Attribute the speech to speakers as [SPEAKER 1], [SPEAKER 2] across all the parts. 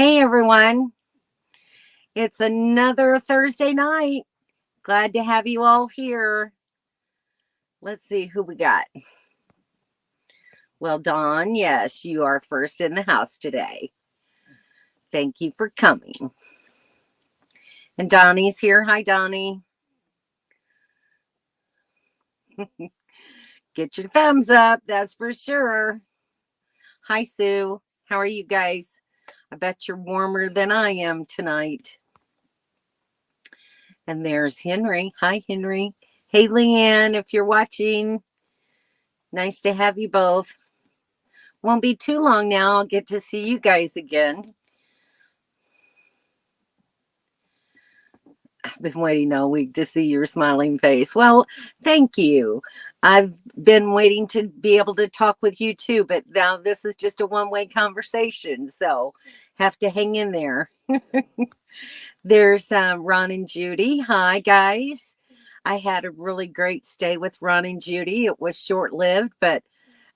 [SPEAKER 1] Hey everyone, it's another Thursday night. Glad to have you all here. Let's see who we got. Well, Dawn, yes, you are first in the house today. Thank you for coming. And Donnie's here. Hi, Donnie. Get your thumbs up, that's for sure. Hi, Sue. How are you guys? I bet you're warmer than I am tonight. And there's Henry. Hi, Henry. Hey, Leanne, if you're watching, nice to have you both. Won't be too long now. I'll get to see you guys again. I've been waiting all week to see your smiling face. Well, thank you. I've been waiting to be able to talk with you too, but now this is just a one-way conversation, so have to hang in there. There's Ron and Judy. Hi, guys. I had a really great stay with Ron and Judy. It was short-lived, but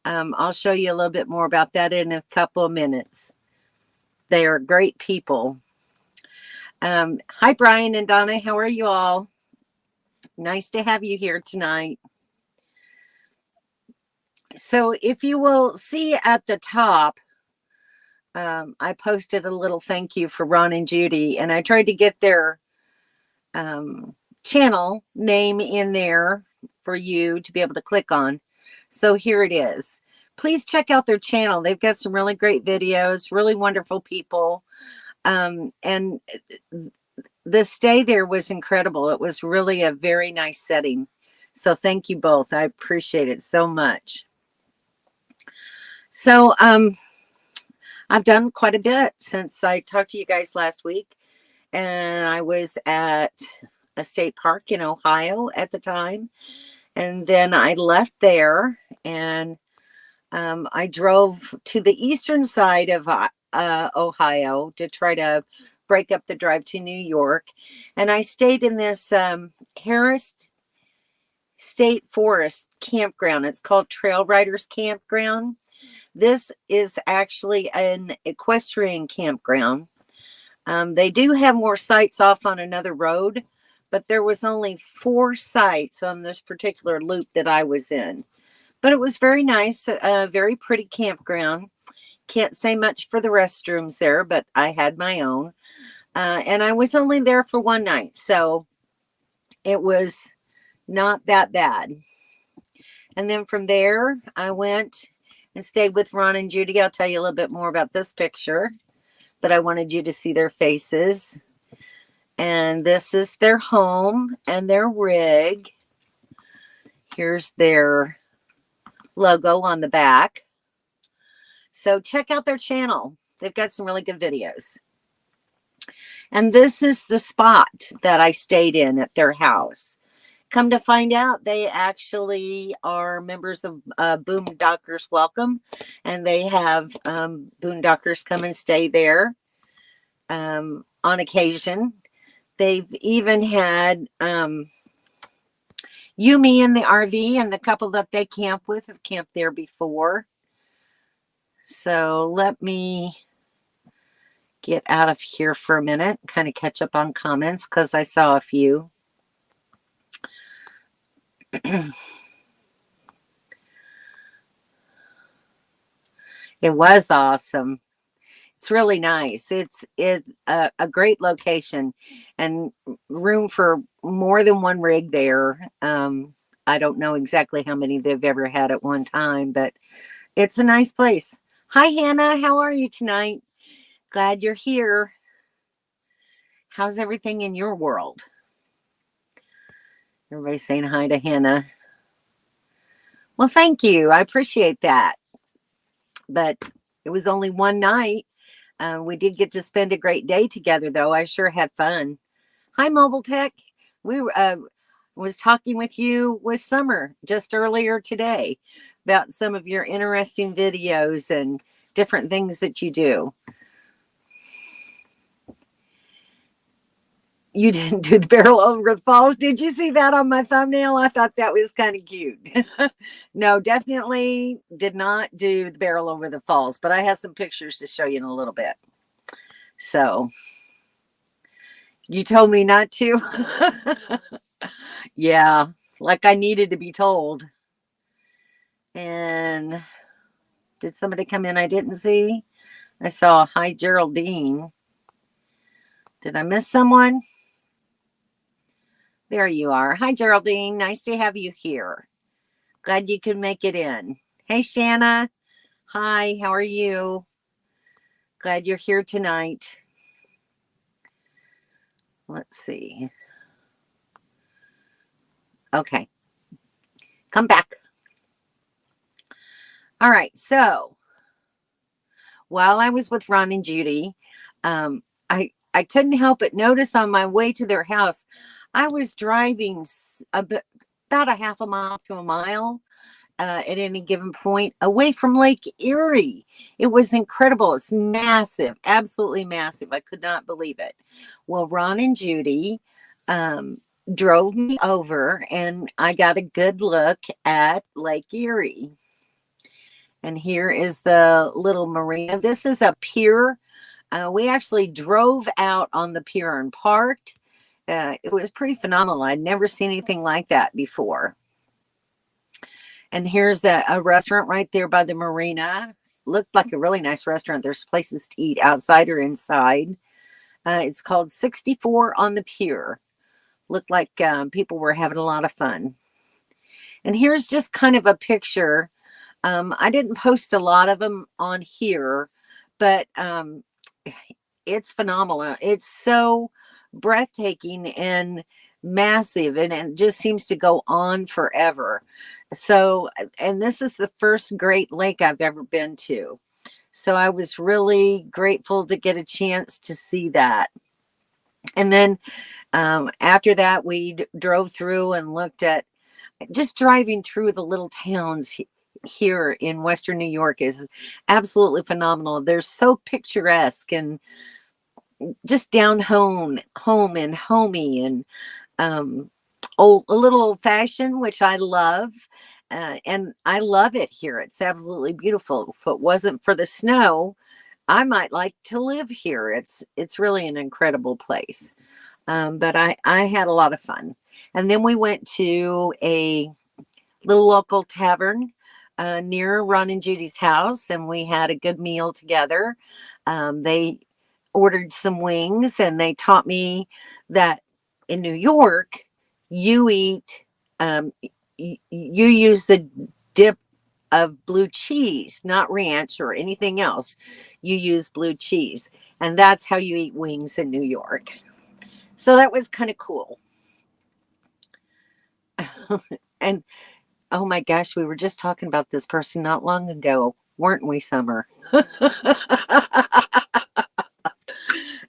[SPEAKER 1] I'll show you a little bit more about that in a couple of minutes. They are great people. Hi, Brian and Donna. How are you all? Nice to have you here tonight. So if you will see at the top, I posted a little thank you for Ron and Judy, and I tried to get their channel name in there for you to be able to click on. So here it is. Please check out their channel. They've got some really great videos, really wonderful people. And the stay there was incredible. It was really a very nice setting. So thank you both. I appreciate it so much. So I've done quite a bit since I talked to you guys last week. And I was at a state park in Ohio at the time. And then I left there and I drove to the eastern side of Ohio to try to break up the drive to New York. And I stayed in this Harris State Forest campground. It's called Trail Riders Campground. This is actually an equestrian campground. They do have more sites off on another road, but there was only 4 sites on this particular loop that I was in. But it was very nice, a very pretty campground. Can't say much for the restrooms there, but I had my own. And I was only there for one night, so it was not that bad. And then from there, I went and stayed with Ron and Judy. I'll tell you a little bit more about this picture, but I wanted you to see their faces. And this is their home and their rig. Here's their logo on the back. So check out their channel. They've got some really good videos. And this is the spot that I stayed in at their house. Come to find out, they actually are members of Boondockers Welcome, and they have Boondockers come and stay there on occasion. They've even had Yumi in the RV, and the couple that they camp with have camped there before. So let me get out of here for a minute, kind of catch up on comments because I saw a few. It was awesome. It's really nice. It's a great location and room for more than one rig there. I don't know exactly how many they've ever had at one time, but it's a nice place. Hi, Hannah. How are you tonight? Glad you're here. How's everything in your world? Everybody's saying hi to Hannah. Well, thank you. I appreciate that. But it was only one night. We did get to spend a great day together, though. I sure had fun. Hi, Mobile Tech. We was talking with you with Summer just earlier today about some of your interesting videos and different things that you do. You didn't do the barrel over the falls. Did you see that on my thumbnail? I thought that was kind of cute. No, definitely did not do the barrel over the falls, but I have some pictures to show you in a little bit. So you told me not to. Yeah, like I needed to be told. And did somebody come in I didn't see? I saw hi Geraldine. Did I miss someone? There you are. Hi Geraldine. Nice to have you here. Glad you could make it in. Hey Shanna. Hi, how are you? Glad you're here tonight. Let's see. Okay. Come back. All right. So while I was with Ron and Judy, I couldn't help but notice on my way to their house, I was driving about a half a mile to a mile at any given point away from Lake Erie. It was incredible. It's massive, absolutely massive. I could not believe it. Well, Ron and Judy drove me over, and I got a good look at Lake Erie. And here is the little marina. This is a pier. We actually drove out on the pier and parked. It was pretty phenomenal. I'd never seen anything like that before. And here's a restaurant right there by the marina. Looked like a really nice restaurant. There's places to eat outside or inside. It's called 64 on the Pier. Looked like people were having a lot of fun. And here's just kind of a picture. I didn't post a lot of them on here, but it's phenomenal. It's so breathtaking and massive, and it just seems to go on forever. So, and this is the first Great Lake I've ever been to. So I was really grateful to get a chance to see that. And then after that, we drove through and looked at just driving through the little towns here in Western New York is absolutely phenomenal. They're so picturesque and just down home and homey and a little old fashioned, which I love. And I love it here. It's absolutely beautiful. If it wasn't for the snow, I might like to live here. It's really an incredible place. But I had a lot of fun. And then we went to a little local tavern near Ron and Judy's house, and we had a good meal together. They ordered some wings, and they taught me that in New York, you eat, you use the dip of blue cheese, not ranch or anything else. You use blue cheese, and that's how you eat wings in New York. So that was kind of cool. And oh my gosh, we were just talking about this person not long ago, weren't we, Summer?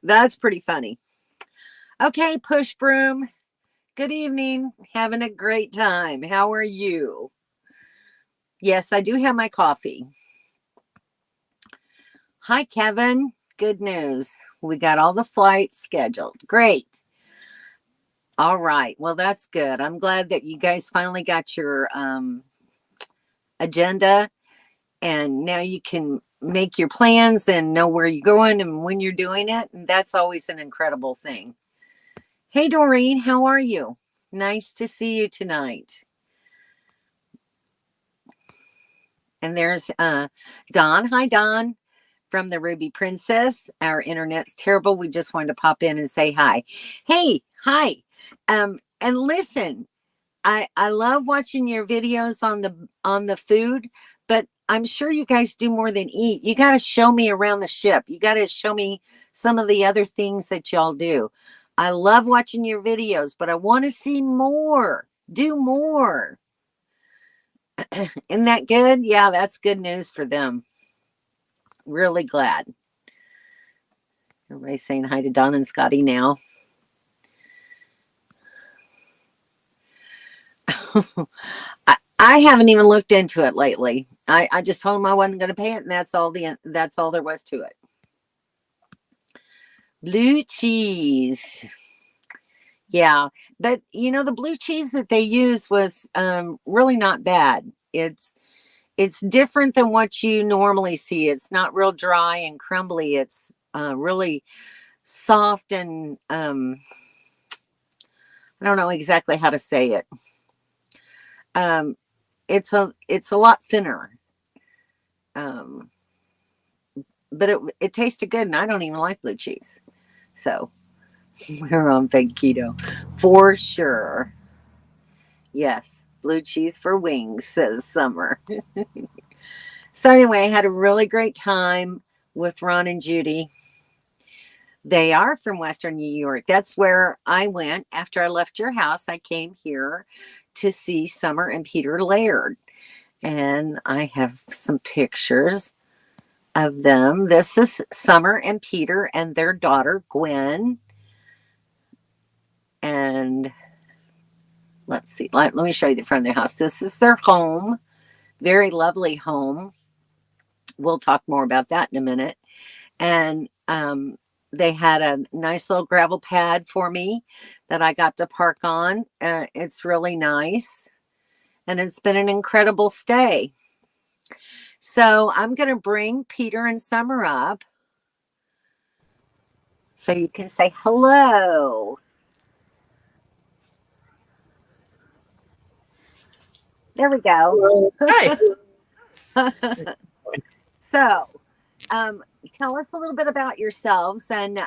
[SPEAKER 1] That's pretty funny. Okay, Push Broom. Good evening. Having a great time. How are you? Yes, I do have my coffee. Hi, Kevin. Good news. We got all the flights scheduled. Great. All right. Well, that's good. I'm glad that you guys finally got your agenda, and now you can make your plans and know where you're going and when you're doing it. And that's always an incredible thing. Hey, Doreen, how are you? Nice to see you tonight. And there's Don. Hi, Don, from the Ruby Princess. Our internet's terrible. We just wanted to pop in and say hi. Hey, hi. And listen, I love watching your videos on the food, but I'm sure you guys do more than eat. You got to show me around the ship. You got to show me some of the other things that y'all do. I love watching your videos, but I want to see more. Do more. Isn't that good? Yeah, that's good news for them. Really glad. Everybody's saying hi to Don and Scotty now. I haven't even looked into it lately. I just told them I wasn't going to pay it, and that's all there was to it. Blue cheese. Yeah, but the blue cheese that they use was really not bad. It's different than what you normally see. It's not real dry and crumbly. It's really soft and I don't know exactly how to say it. Um, it's a lot thinner, um, but it tasted good, and I don't even like blue cheese, so we're on big keto for sure. Yes, blue cheese for wings, says Summer. So anyway, I had a really great time with Ron and Judy. They are from Western New York. That's where I went after I left your house. I came here to see Summer and Peter Laird. And I have some pictures of them. This is Summer and Peter and their daughter, Gwen. And let's see, let me show you the front of their house. This is their home. Very lovely home. We'll talk more about that in a minute. And they had a nice little gravel pad for me that I got to park on. It's really nice. And it's been an incredible stay. So I'm going to bring Peter and Summer up so you can say hello. There we go.
[SPEAKER 2] Hi.
[SPEAKER 1] So tell us a little bit about yourselves and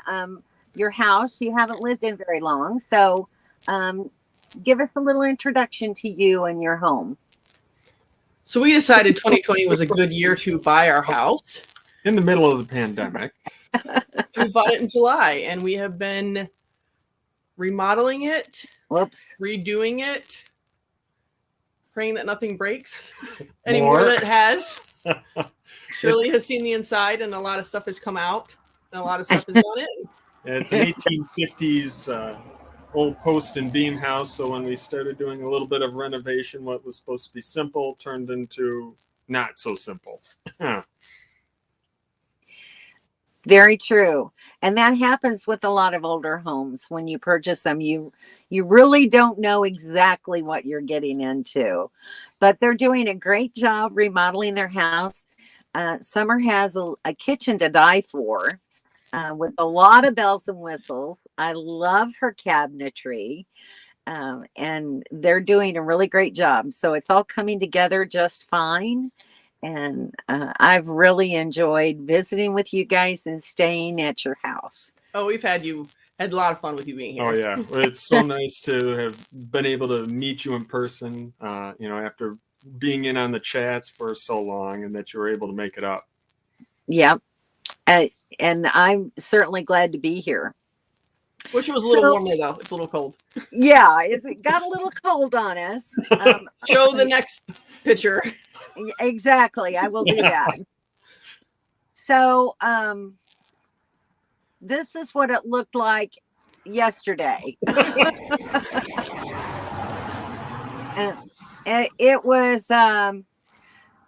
[SPEAKER 1] your house. You haven't lived in very long. So give us a little introduction to you and your home.
[SPEAKER 2] So we decided 2020 was a good year to buy our house.
[SPEAKER 3] In the middle of the pandemic.
[SPEAKER 2] We bought it in July, and we have been remodeling it, redoing it, praying that nothing breaks any more than it has. Shirley has seen the inside, and a lot of stuff has come out, and a lot of stuff has gone in.
[SPEAKER 3] Yeah, it's an 1850s old post and beam house. So when we started doing a little bit of renovation, what was supposed to be simple turned into not so simple.
[SPEAKER 1] Very true. And that happens with a lot of older homes. When you purchase them, you really don't know exactly what you're getting into. But they're doing a great job remodeling their house. Summer has a kitchen to die for with a lot of bells and whistles. I love her cabinetry. And they're doing a really great job. So it's all coming together just fine. And I've really enjoyed visiting with you guys and staying at your house.
[SPEAKER 2] Oh, we've had a lot of fun with you being here.
[SPEAKER 3] Oh yeah, it's so nice to have been able to meet you in person. After being in on the chats for so long, and that you were able to make it up.
[SPEAKER 1] Yeah, and I'm certainly glad to be here.
[SPEAKER 2] Wish it was a little warmer though. It's a little cold.
[SPEAKER 1] Yeah, it got a little cold on us.
[SPEAKER 2] Show the next picture.
[SPEAKER 1] Exactly, I will do that. So this is what it looked like yesterday. And it was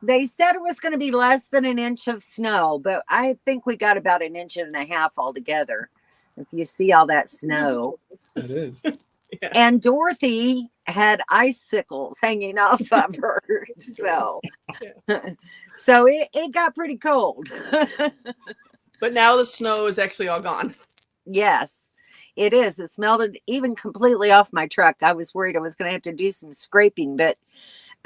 [SPEAKER 1] they said it was going to be less than an inch of snow, but I think we got about an inch and a half altogether. If you see all that snow.
[SPEAKER 3] It is.
[SPEAKER 1] Yeah. And Dorothy had icicles hanging off of her. So it got pretty cold.
[SPEAKER 2] But now the snow is actually all gone.
[SPEAKER 1] Yes, it is. It's melted even completely off my truck. I was worried I was going to have to do some scraping, but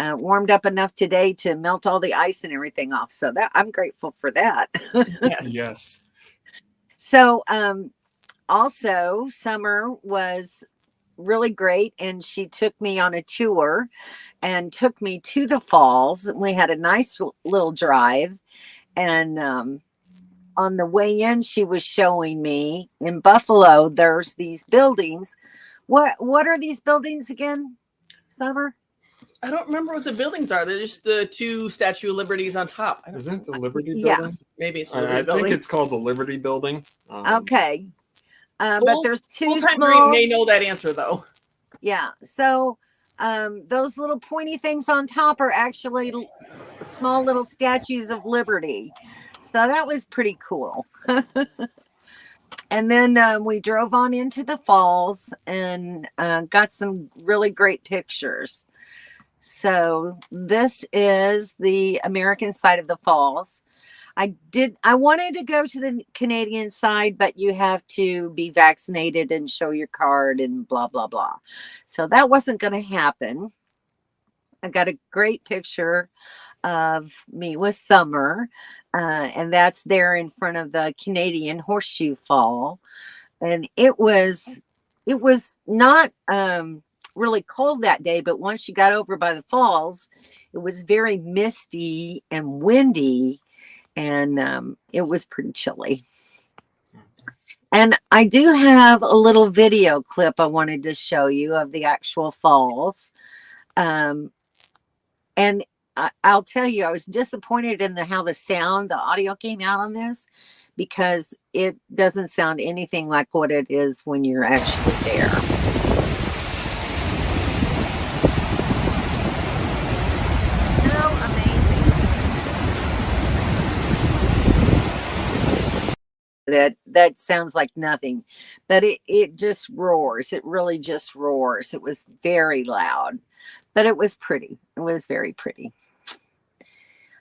[SPEAKER 1] warmed up enough today to melt all the ice and everything off. So that I'm grateful for that.
[SPEAKER 3] Yes.
[SPEAKER 1] So also, Summer was really great, and she took me on a tour and took me to the falls. We had a nice little drive, and on the way in, she was showing me in Buffalo, there's these buildings. What are these buildings again, Summer?
[SPEAKER 2] I don't remember what the buildings are. They're just the two Statue of Liberties on top.
[SPEAKER 3] Isn't it the Liberty Building?
[SPEAKER 1] Yeah.
[SPEAKER 2] Maybe it's the Liberty Building.
[SPEAKER 3] I think it's called the Liberty Building.
[SPEAKER 1] Okay. But there's two
[SPEAKER 2] small. May know that answer though.
[SPEAKER 1] Yeah. So those little pointy things on top are actually small little statues of liberty. So that was pretty cool. And then we drove on into the falls and got some really great pictures. So this is the American side of the falls. I wanted to go to the Canadian side, but you have to be vaccinated and show your card and blah, blah, blah. So that wasn't going to happen. I got a great picture of me with Summer, and that's there in front of the Canadian Horseshoe Fall. And it was not really cold that day, but once you got over by the falls, it was very misty and windy, and it was pretty chilly. And I do have a little video clip I wanted to show you of the actual falls. And I'll tell you, I was disappointed in how the audio came out on this, because it doesn't sound anything like what it is when you're actually there. So amazing. That sounds like nothing, but it just roars. It really just roars. It was very loud, but it was pretty. It was very pretty.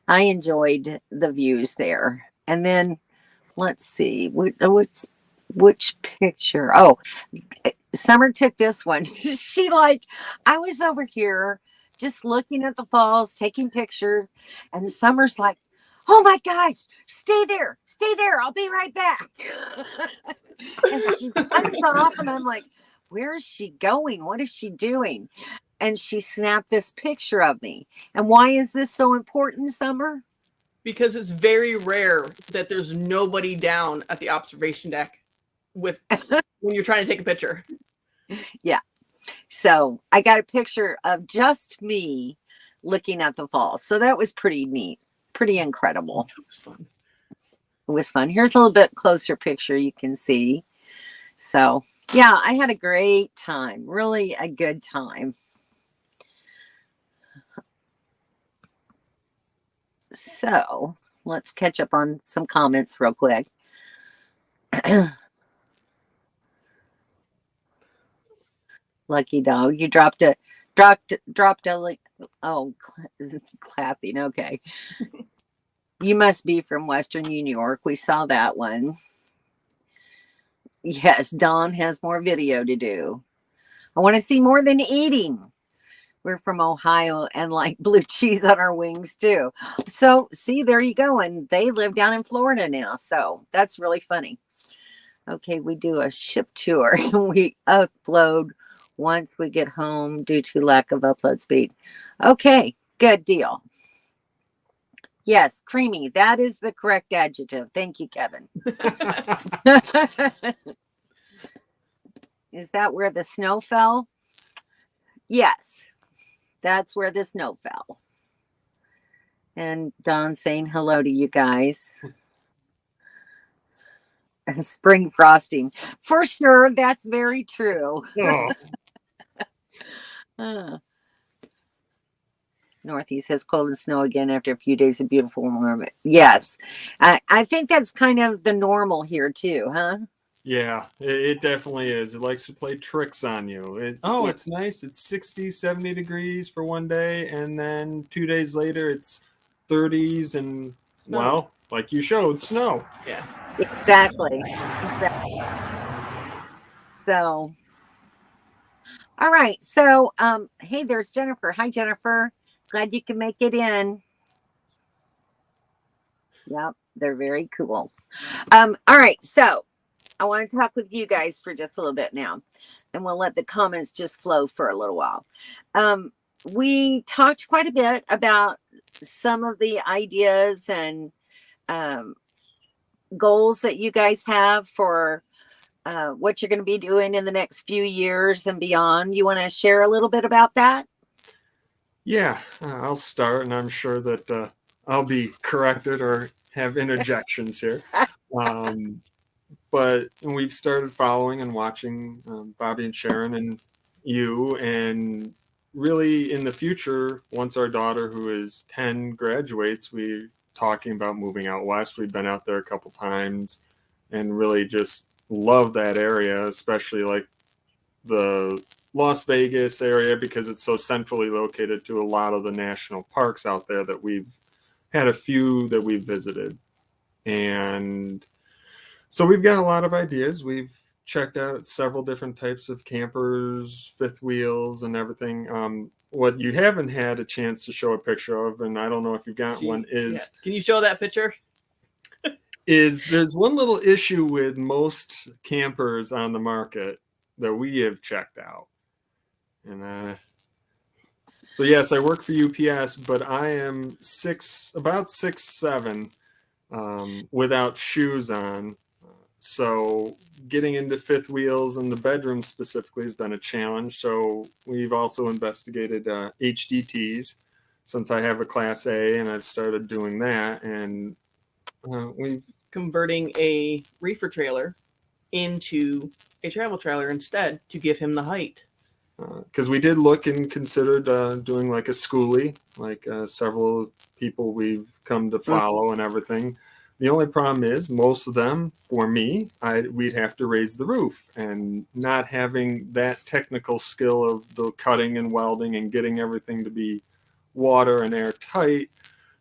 [SPEAKER 1] I enjoyed the views there. And then let's see, which picture? Oh, Summer took this one. I was over here just looking at the falls, taking pictures, and Summer's like, oh my gosh, stay there, I'll be right back. And she runs off, and I'm like, where is she going? What is she doing? And she snapped this picture of me. And why is this so important, Summer?
[SPEAKER 2] Because it's very rare that there's nobody down at the observation deck when you're trying to take a picture.
[SPEAKER 1] Yeah. So I got a picture of just me looking at the falls. So that was pretty neat, pretty incredible.
[SPEAKER 2] It was fun.
[SPEAKER 1] It was fun. Here's a little bit closer picture you can see. So yeah, I had a great time, really a good time. So let's catch up on some comments real quick. Lucky dog, you dropped a oh, is it clapping? Okay. You must be from Western New York. We saw that one. Yes, Dawn has more video to do. I want to see more than eating. We're from Ohio and like blue cheese on our wings too. So see, there you go. And they live down in Florida now. So that's really funny. Okay, we do a ship tour and we upload once we get home due to lack of upload speed. Okay, good deal. Yes, creamy. That is the correct adjective. Thank you, Kevin. Is that where the snow fell? Yes, that's where the snow fell. And Dawn saying hello to you guys. Spring frosting. For sure, that's very true. Oh. Northeast has cold and snow again after a few days of beautiful warm. Yes. I think that's kind of the normal here too, huh?
[SPEAKER 3] Yeah, it definitely is. It likes to play tricks on you. It's nice. It's 60, 70 degrees for one day, and then 2 days later it's 30s and snow. Well, like you showed, snow.
[SPEAKER 2] Yeah.
[SPEAKER 1] Exactly. So, all right. So, hey, there's Jennifer. Hi, Jennifer. Glad you can make it in. Yep, they're very cool. All right. So, I want to talk with you guys for just a little bit now, and we'll let the comments just flow for a little while. We talked quite a bit about some of the ideas and goals that you guys have for what you're going to be doing in the next few years and beyond. You want to share a little bit about that?
[SPEAKER 3] Yeah, I'll start, and I'm sure that I'll be corrected or have interjections here. But we've started following and watching Bobby and Sharon and you, and really in the future, once our daughter, who is 10, graduates, we're talking about moving out west. We've been out there a couple times and really just love that area, especially like the Las Vegas area, because it's so centrally located to a lot of the national parks out there that we've had a few that we've visited. And so we've got a lot of ideas. We've checked out several different types of campers, fifth wheels, and everything. What you haven't had a chance to show a picture of, and I don't know if you've got one, is...
[SPEAKER 2] Can you show that picture?
[SPEAKER 3] Is there's one little issue with most campers on the market that we have checked out. And so yes, I work for UPS, but I am about 6'7", without shoes on. So getting into fifth wheels in the bedroom specifically has been a challenge. So we've also investigated HDTs, since I have a Class A and I've started doing that. And we've
[SPEAKER 2] converting a reefer trailer into a travel trailer instead to give him the height.
[SPEAKER 3] Because we did look and considered doing like a schoolie, like several people we've come to follow and everything. The only problem is most of them, for me, we'd have to raise the roof, and not having that technical skill of the cutting and welding and getting everything to be water and airtight.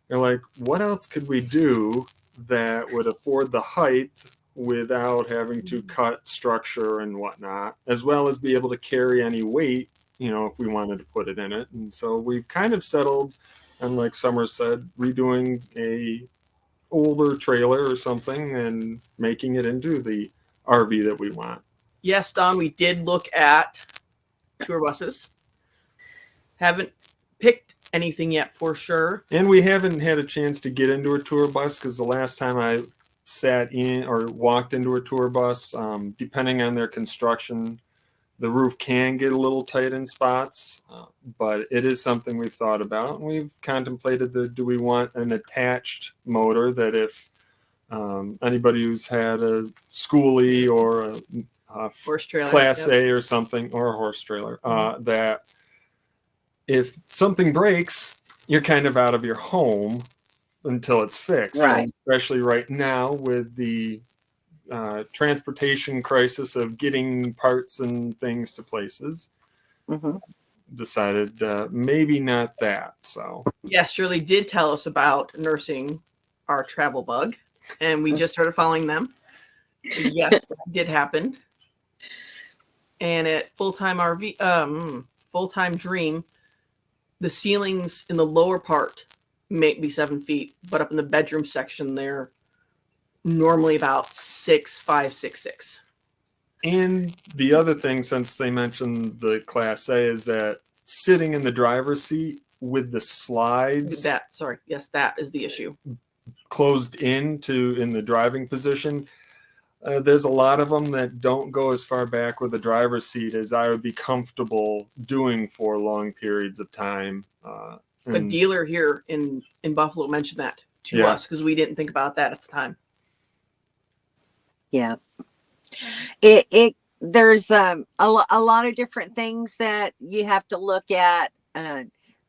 [SPEAKER 3] They're like, what else could we do that would afford the height without having to cut structure and whatnot, as well as be able to carry any weight, if we wanted to put it in it. And so we've kind of settled on, like Summer said, redoing a older trailer or something and making it into the RV that we want.
[SPEAKER 2] Yes, Don, we did look at tour buses. Haven't picked anything yet for sure.
[SPEAKER 3] And we haven't had a chance to get into a tour bus, because the last time I sat in or walked into a tour bus, depending on their construction, the roof can get a little tight in spots, but it is something we've thought about. And we've contemplated do we want an attached motor that if anybody who's had a schoolie or a
[SPEAKER 2] horse trailer,
[SPEAKER 3] Class A or something, or a horse trailer, that if something breaks, you're kind of out of your home until it's fixed.
[SPEAKER 1] Right.
[SPEAKER 3] Especially right now with the transportation crisis of getting parts and things to places. Decided maybe not that. So
[SPEAKER 2] yes, Shirley did tell us about nursing our travel bug, and we just started following them. Yes, it did happen. And at Full-Time Dream, the ceilings in the lower part may be 7 feet, but up in the bedroom section, they're normally about 6'5", 6'6".
[SPEAKER 3] And the other thing, since they mentioned the Class A, is that sitting in the driver's seat with the slides,
[SPEAKER 2] that is the issue.
[SPEAKER 3] Closed in the driving position. There's a lot of them that don't go as far back with the driver's seat as I would be comfortable doing for long periods of time.
[SPEAKER 2] A dealer here in Buffalo mentioned that to us, because we didn't think about that at the time.
[SPEAKER 1] Yeah. There's a lot of different things that you have to look at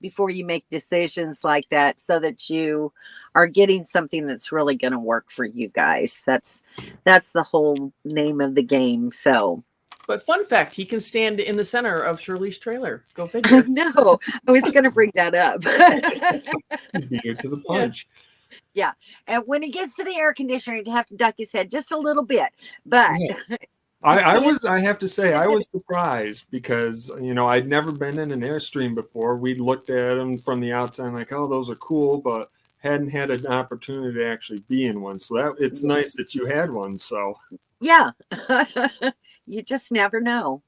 [SPEAKER 1] before you make decisions like that, so that you are getting something that's really going to work for you guys. That's the whole name of the game. So,
[SPEAKER 2] but fun fact, he can stand in the center of Shirley's trailer. Go figure.
[SPEAKER 1] No, I was going to bring that up.
[SPEAKER 3] Beat her to the punch.
[SPEAKER 1] Yeah. And when he gets to the air conditioner, he'd have to duck his head just a little bit. But
[SPEAKER 3] I have to say, I was surprised because, I'd never been in an Airstream before. We looked at them from the outside like, oh, those are cool, but hadn't had an opportunity to actually be in one. So it's nice that you had one. So
[SPEAKER 1] yeah, you just never know.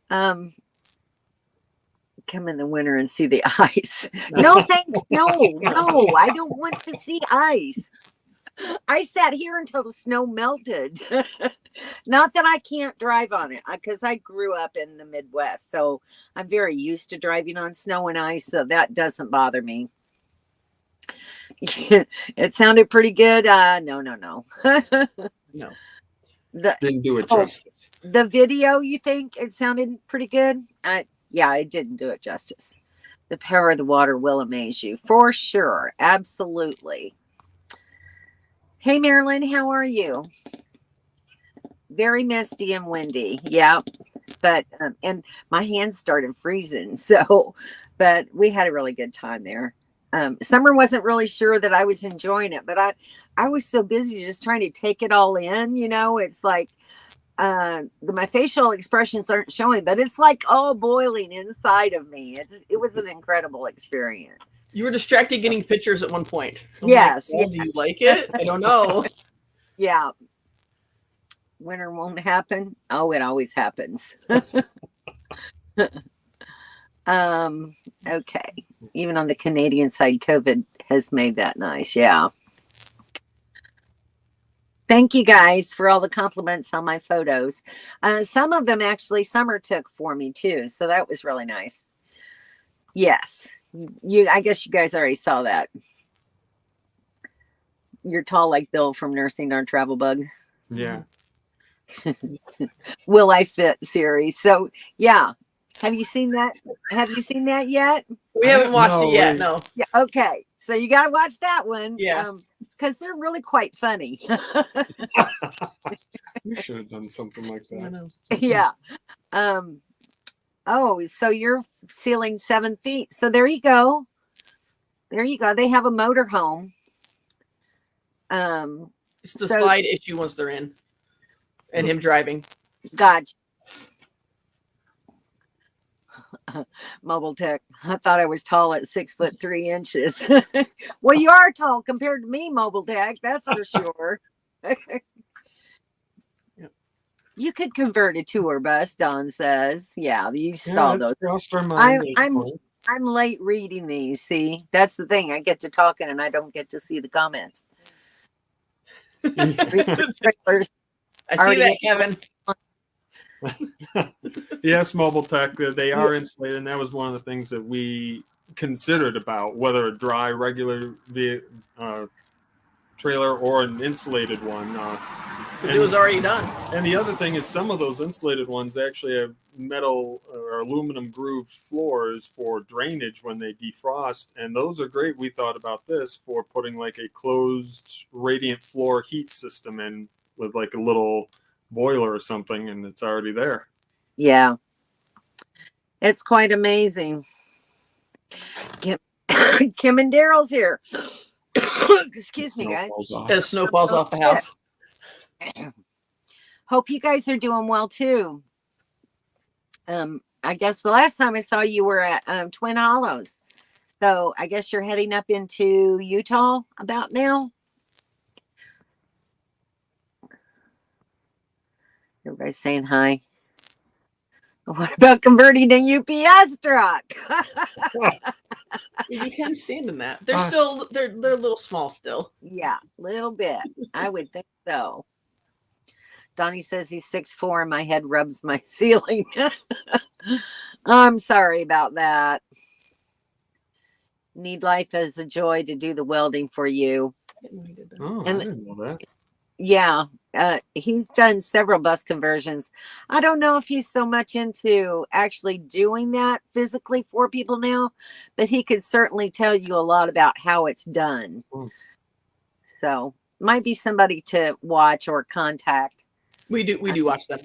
[SPEAKER 1] Come in the winter and see the ice. No, thanks. No, I don't want to see ice. I sat here until the snow melted. Not that I can't drive on it, because I grew up in the Midwest, so I'm very used to driving on snow and ice, so that doesn't bother me. It sounded pretty good. No.
[SPEAKER 2] No.
[SPEAKER 3] Didn't do it justice.
[SPEAKER 1] The video, you think it sounded pretty good? Yeah, it didn't do it justice. The power of the water will amaze you, for sure. Absolutely. Hey, Marilyn, how are you? Very misty and windy. Yeah. But, and my hands started freezing. So, but we had a really good time there. Summer wasn't really sure that I was enjoying it, but I was so busy just trying to take it all in. It's like my facial expressions aren't showing, but it's like all boiling inside of me. It was an incredible experience.
[SPEAKER 2] You were distracted getting pictures at one point.
[SPEAKER 1] Yes.
[SPEAKER 2] Do you like it? I don't know.
[SPEAKER 1] Yeah. Winter won't happen. Oh, it always happens. Okay. Even on the Canadian side, COVID has made that nice. Yeah. Thank you guys for all the compliments on my photos. Some of them actually Summer took for me too. So that was really nice. Yes. I guess you guys already saw that. You're tall like Bill from Nursing Our Travel Bug.
[SPEAKER 3] Yeah.
[SPEAKER 1] Will I Fit series. So yeah. Have you seen that? Have you seen that yet?
[SPEAKER 2] We haven't watched it yet. No.
[SPEAKER 1] Yeah. Okay. So you got to watch that one.
[SPEAKER 2] Yeah.
[SPEAKER 1] Because they're really quite funny.
[SPEAKER 3] You should have done something like that.
[SPEAKER 1] Yeah. Oh, so you're ceiling 7 feet. So there you go. There you go. They have a motor home.
[SPEAKER 2] It's the slide issue once they're in, and him driving.
[SPEAKER 1] Gotcha. Mobile Tech. I thought I was tall at 6'3". Well, you are tall compared to me, Mobile Tech. That's for sure.
[SPEAKER 2] Yep.
[SPEAKER 1] You could convert a tour bus, Don says. Yeah, you saw those. I'm late reading these. See, that's the thing. I get to talking and I don't get to see the comments.
[SPEAKER 2] I see that, Kevin.
[SPEAKER 3] Yes, Mobile Tech, they are insulated, and that was one of the things that we considered about whether a dry regular trailer or an insulated one.
[SPEAKER 2] It was already done.
[SPEAKER 3] And the other thing is some of those insulated ones actually have metal or aluminum grooved floors for drainage when they defrost, and those are great. We thought about this for putting like a closed radiant floor heat system in with like a little boiler or something, and it's already there.
[SPEAKER 1] Yeah, it's quite amazing. Kim and Daryl's here. Excuse me, guys.
[SPEAKER 2] As snow falls off the house.
[SPEAKER 1] Hope you guys are doing well too. I guess the last time I saw you were at Twin Hollows, so I guess you're heading up into Utah about now. Everybody's saying hi. What about converting a UPS truck?
[SPEAKER 2] You can stand in that. They're still they're a little small still.
[SPEAKER 1] Yeah, a little bit. I would think so. Donnie says he's 6'4" and my head rubs my ceiling. I'm sorry about that. Need life as a joy to do the welding for you.
[SPEAKER 3] Oh, I didn't know that.
[SPEAKER 1] Yeah, he's done several bus conversions. I don't know if he's so much into actually doing that physically for people now, but he could certainly tell you a lot about how it's done. So might be somebody to watch or contact.
[SPEAKER 2] We do watch them.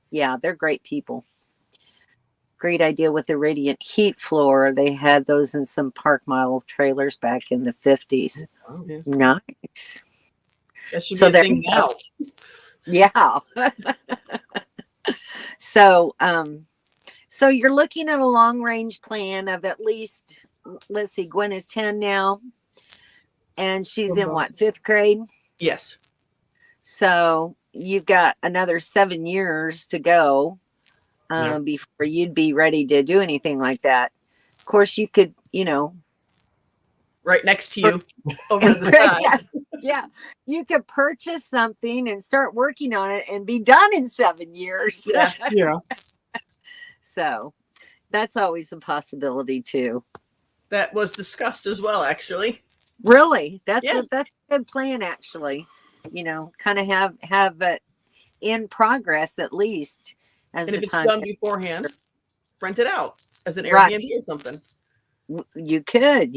[SPEAKER 1] Yeah, they're great people. Great idea with the radiant heat floor. They had those in some park model trailers back in the 50s.
[SPEAKER 2] Oh, yeah.
[SPEAKER 1] Nice.
[SPEAKER 2] That should be a thing now.
[SPEAKER 1] Yeah. So you're looking at a long range plan of at least, let's see, Gwen is 10 now, and she's in what, 5th grade?
[SPEAKER 2] Yes.
[SPEAKER 1] So you've got another 7 years to go before you'd be ready to do anything like that. Of course, you could,
[SPEAKER 2] right next to you over the side.
[SPEAKER 1] Yeah, you could purchase something and start working on it and be done in 7 years.
[SPEAKER 3] Yeah.
[SPEAKER 1] So that's always a possibility too.
[SPEAKER 2] That was discussed as well, actually.
[SPEAKER 1] Really? That's a good plan, actually. Kind of have it in progress at least.
[SPEAKER 2] And if it's done beforehand, rent it out as an Airbnb or something.
[SPEAKER 1] You could.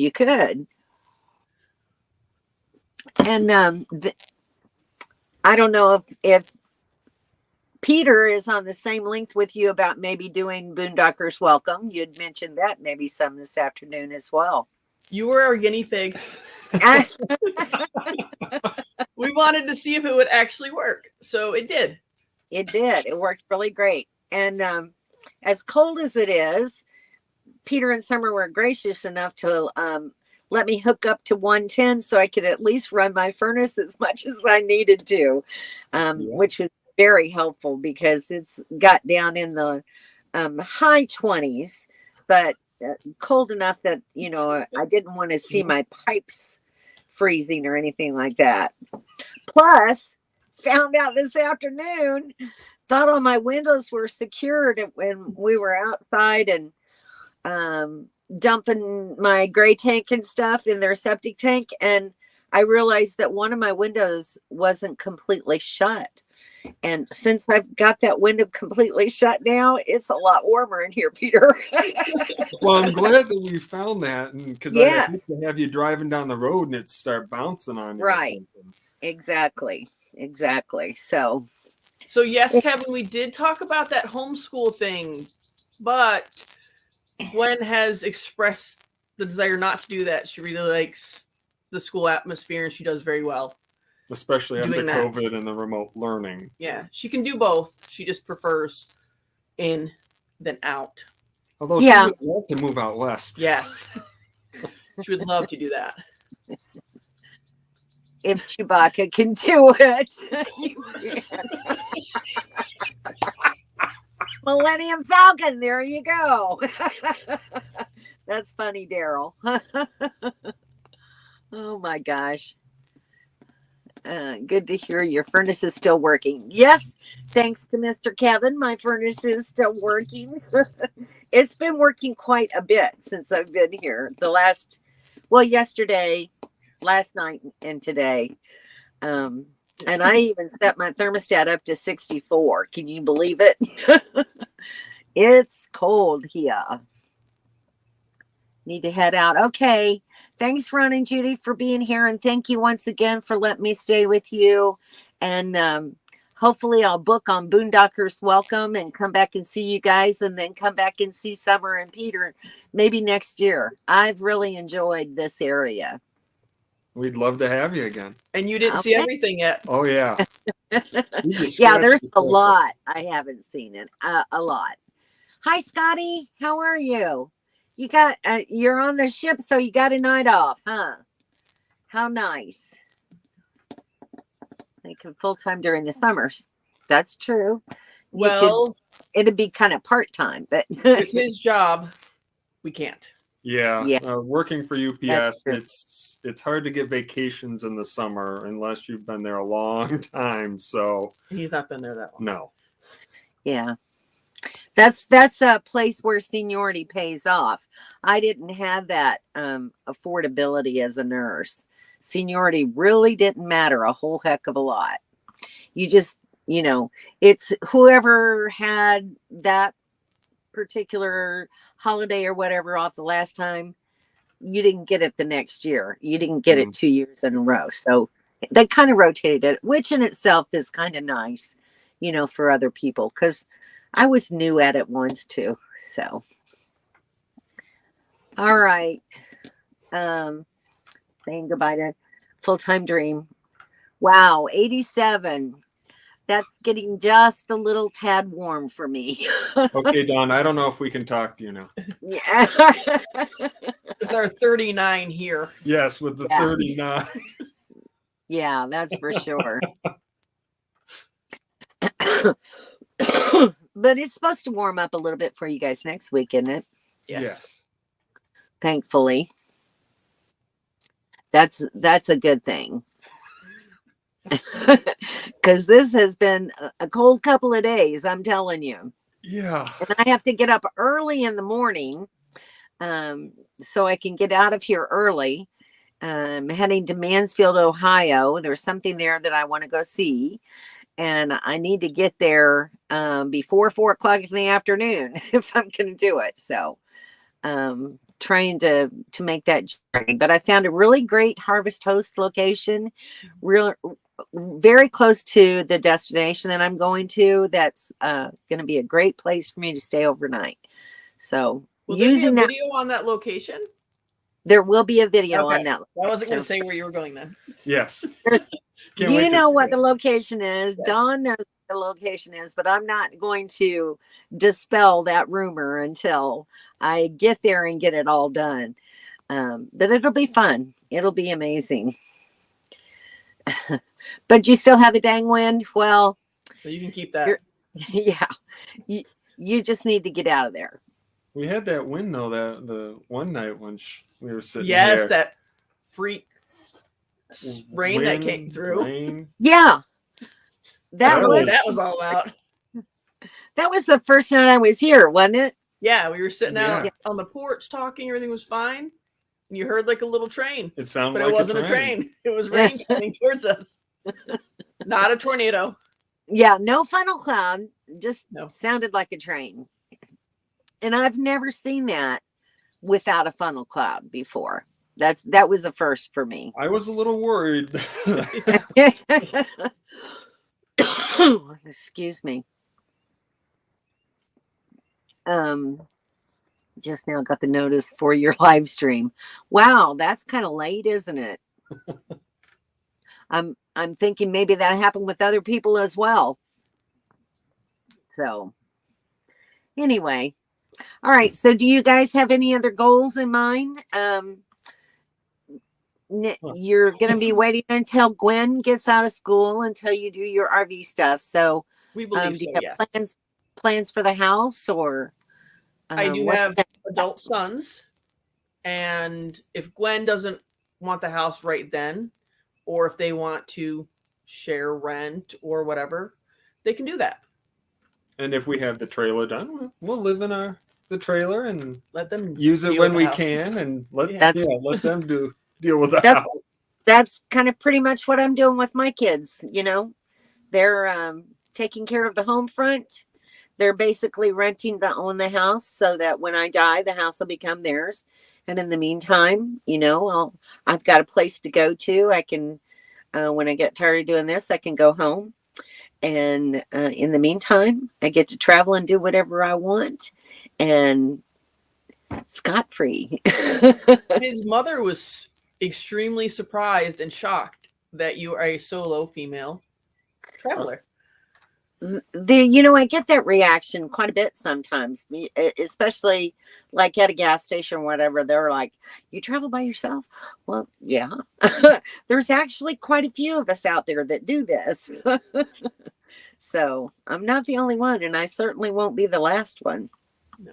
[SPEAKER 1] And I don't know if Peter is on the same length with you about maybe doing Boondockers Welcome. You'd mentioned that maybe some this afternoon as well.
[SPEAKER 2] You were our guinea pig. We wanted to see if it would actually work. So it did.
[SPEAKER 1] It did. It worked really great. And as cold as it is, Peter and Summer were gracious enough to let me hook up to 110 so I could at least run my furnace as much as I needed to, which was very helpful because it's got down in the high 20s, but cold enough that, you know, I didn't want to see my pipes freezing or anything like that. Plus, found out this afternoon, thought all my windows were secured when we were outside and dumping my gray tank and stuff in their septic tank. And I realized that one of my windows wasn't completely shut. And since I've got that window completely shut now, it's a lot warmer in here, Peter.
[SPEAKER 3] Well, I'm glad that we found that, because
[SPEAKER 1] Yes.
[SPEAKER 3] I hate to have you driving down the road and it start bouncing on you.
[SPEAKER 1] Right. Exactly. So
[SPEAKER 2] yes, Kevin, we did talk about that homeschool thing, but Gwen has expressed the desire not to do that. She really likes the school atmosphere and she does very well.
[SPEAKER 3] Especially after COVID and the remote learning.
[SPEAKER 2] Yeah, she can do both. She just prefers in than out.
[SPEAKER 3] Although she would love to move out west.
[SPEAKER 2] Yes. She would love to do that.
[SPEAKER 1] If Chewbacca can do it, you can. Millennium Falcon, there you go. That's funny, Daryl. Oh my gosh. Good to hear your furnace is still working. Yes, thanks to Mr. Kevin, my furnace is still working. It's been working quite a bit since I've been here. Yesterday, last night, and today. And I even set my thermostat up to 64. Can you believe it? It's cold here. Need to head out. Okay. Thanks, Ron and Judy, for being here. And thank you once again for letting me stay with you. And hopefully I'll book on Boondockers Welcome and come back and see you guys and then come back and see Summer and Peter maybe next year. I've really enjoyed this area.
[SPEAKER 3] We'd love to have you again.
[SPEAKER 2] And you didn't see everything yet.
[SPEAKER 3] Oh, yeah.
[SPEAKER 1] Yeah, there's a lot I haven't seen it. A lot. Hi, Scotty. How are you? You got you're on the ship, so you got a night off, huh? How nice. They can full time during the summers. That's true. It'd be kind of part time, but
[SPEAKER 2] with his job, we can't.
[SPEAKER 3] Yeah. Working for UPS, it's hard to get vacations in the summer unless you've been there a long time. So
[SPEAKER 2] he's not been there that long.
[SPEAKER 3] No.
[SPEAKER 1] Yeah. That's a place where seniority pays off. I didn't have that affordability as a nurse. Seniority really didn't matter a whole heck of a lot. You just, it's whoever had that particular holiday or whatever off the last time, you didn't get it the next year. You didn't get it 2 years in a row. So they kind of rotated it, which in itself is kind of nice, for other people, because I was new at it once too. So, all right. Saying goodbye to Full-Time Dream. Wow, 87. That's getting just a little tad warm for me.
[SPEAKER 3] Okay, Dawn, I don't know if we can talk to you now.
[SPEAKER 1] Yeah.
[SPEAKER 2] With our 39 here.
[SPEAKER 3] Yes, with the 39.
[SPEAKER 1] Yeah, that's for sure. But it's supposed to warm up a little bit for you guys next week, isn't it?
[SPEAKER 3] Yes.
[SPEAKER 1] Thankfully. That's a good thing. Because this has been a cold couple of days, I'm telling you.
[SPEAKER 3] Yeah.
[SPEAKER 1] And I have to get up early in the morning so I can get out of here early. Heading to Mansfield, Ohio. There's something there that I want to go see. And I need to get there before 4 o'clock in the afternoon if I'm going to do it. So trying to make that journey. But I found a really great Harvest Host location, very close to the destination that I'm going to. That's going to be a great place for me to stay overnight. So
[SPEAKER 2] will there be a video on that location?
[SPEAKER 1] There will be a video on that.
[SPEAKER 2] I wasn't going to say where you were going then.
[SPEAKER 3] Yes.
[SPEAKER 1] You know what the location is.
[SPEAKER 2] Yes.
[SPEAKER 1] Dawn knows what the location is, but I'm not going to dispel that rumor until I get there and get it all done. But it'll be fun. It'll be amazing. But you still have the dang wind? Well,
[SPEAKER 2] so you can keep that.
[SPEAKER 1] Yeah. You just need to get out of there.
[SPEAKER 3] We had that wind though, that the one night when we were sitting
[SPEAKER 2] Yes,
[SPEAKER 3] there.
[SPEAKER 2] that freak rain that came through.
[SPEAKER 3] Rain.
[SPEAKER 1] Yeah. That
[SPEAKER 2] was all about.
[SPEAKER 1] That was the first night I was here, wasn't it?
[SPEAKER 2] Yeah, we were sitting out on the porch talking, everything was fine. And you heard like a little train.
[SPEAKER 3] It sounded
[SPEAKER 2] but
[SPEAKER 3] like
[SPEAKER 2] it wasn't a train. It was rain coming towards us. Not a tornado.
[SPEAKER 1] Yeah, no funnel cloud, just sounded like a train. And I've never seen that without a funnel cloud before. That was a first for me.
[SPEAKER 3] I was a little worried.
[SPEAKER 1] Excuse me. Just now got the notice for your live stream. Wow, that's kind of late, isn't it? I'm thinking maybe that happened with other people as well. So anyway, all right. So do you guys have any other goals in mind? You're going to be waiting until Gwen gets out of school until you do your RV stuff. So
[SPEAKER 2] we believe
[SPEAKER 1] do you have plans for the house or?
[SPEAKER 2] I do have adult sons, and if Gwen doesn't want the house right then, or if they want to share rent or whatever, they can do that.
[SPEAKER 3] And if we have the trailer done, we'll live in the trailer and
[SPEAKER 2] let them
[SPEAKER 3] use it when we can, and let them deal with the house.
[SPEAKER 1] That's kind of pretty much what I'm doing with my kids. You know, they're taking care of the home front. They're basically renting to own the house so that when I die, the house will become theirs. And in the meantime, you know, I've got a place to go to. I can, when I get tired of doing this, I can go home. And in the meantime, I get to travel and do whatever I want. And scot-free.
[SPEAKER 2] His mother was extremely surprised and shocked that you are a solo female traveler.
[SPEAKER 1] You know, I get that reaction quite a bit sometimes, especially like at a gas station or whatever. They're like, you travel by yourself? Well, yeah. There's actually quite a few of us out there that do this. So I'm not the only one, and I certainly won't be the last one. No.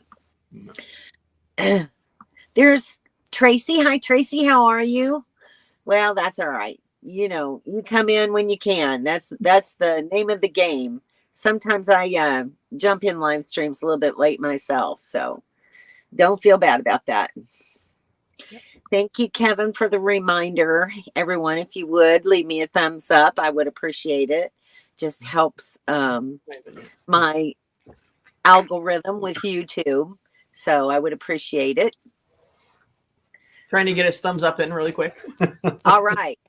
[SPEAKER 1] There's Tracy. Hi, Tracy. How are you? Well, that's all right. You know, you come in when you can. That's the name of the game. Sometimes I jump in live streams a little bit late myself, so don't feel bad about that. Yep. Thank you, Kevin, for the reminder. Everyone, if you would leave me a thumbs up, I would appreciate it. Just helps my algorithm with YouTube, so I would appreciate it.
[SPEAKER 2] Trying to get his thumbs up in really quick.
[SPEAKER 1] All right.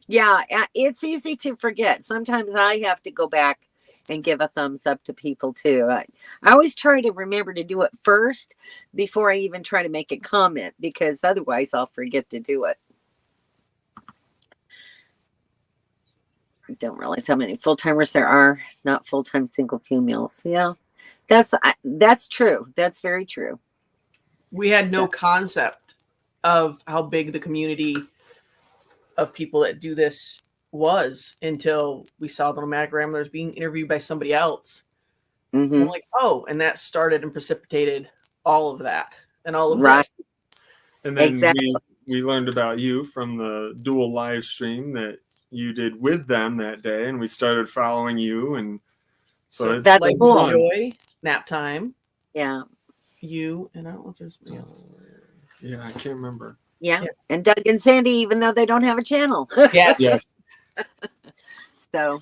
[SPEAKER 1] Yeah, it's easy to forget. Sometimes I have to go back and give a thumbs up to people too. I always try to remember to do it first before I even try to make a comment, because otherwise I'll forget to do it. I don't realize how many full-timers there are, not full-time single females. Yeah, that's true. That's very true.
[SPEAKER 2] We had no concept of how big the community of people that do this was until we saw the nomadic ramblers being interviewed by somebody else. Mm-hmm. I'm like, oh, and that started and precipitated all of that and all of that.
[SPEAKER 3] And then we learned about you from the dual live stream that you did with them that day, and we started following you, and so
[SPEAKER 2] that's like cool. Joy, nap time.
[SPEAKER 1] Yeah.
[SPEAKER 2] You and I don't know if there's somebody else.
[SPEAKER 3] Yeah, I can't remember.
[SPEAKER 1] Yeah, and Doug and Sandy, even though they don't have a channel.
[SPEAKER 2] Yes.
[SPEAKER 3] Yes.
[SPEAKER 1] So,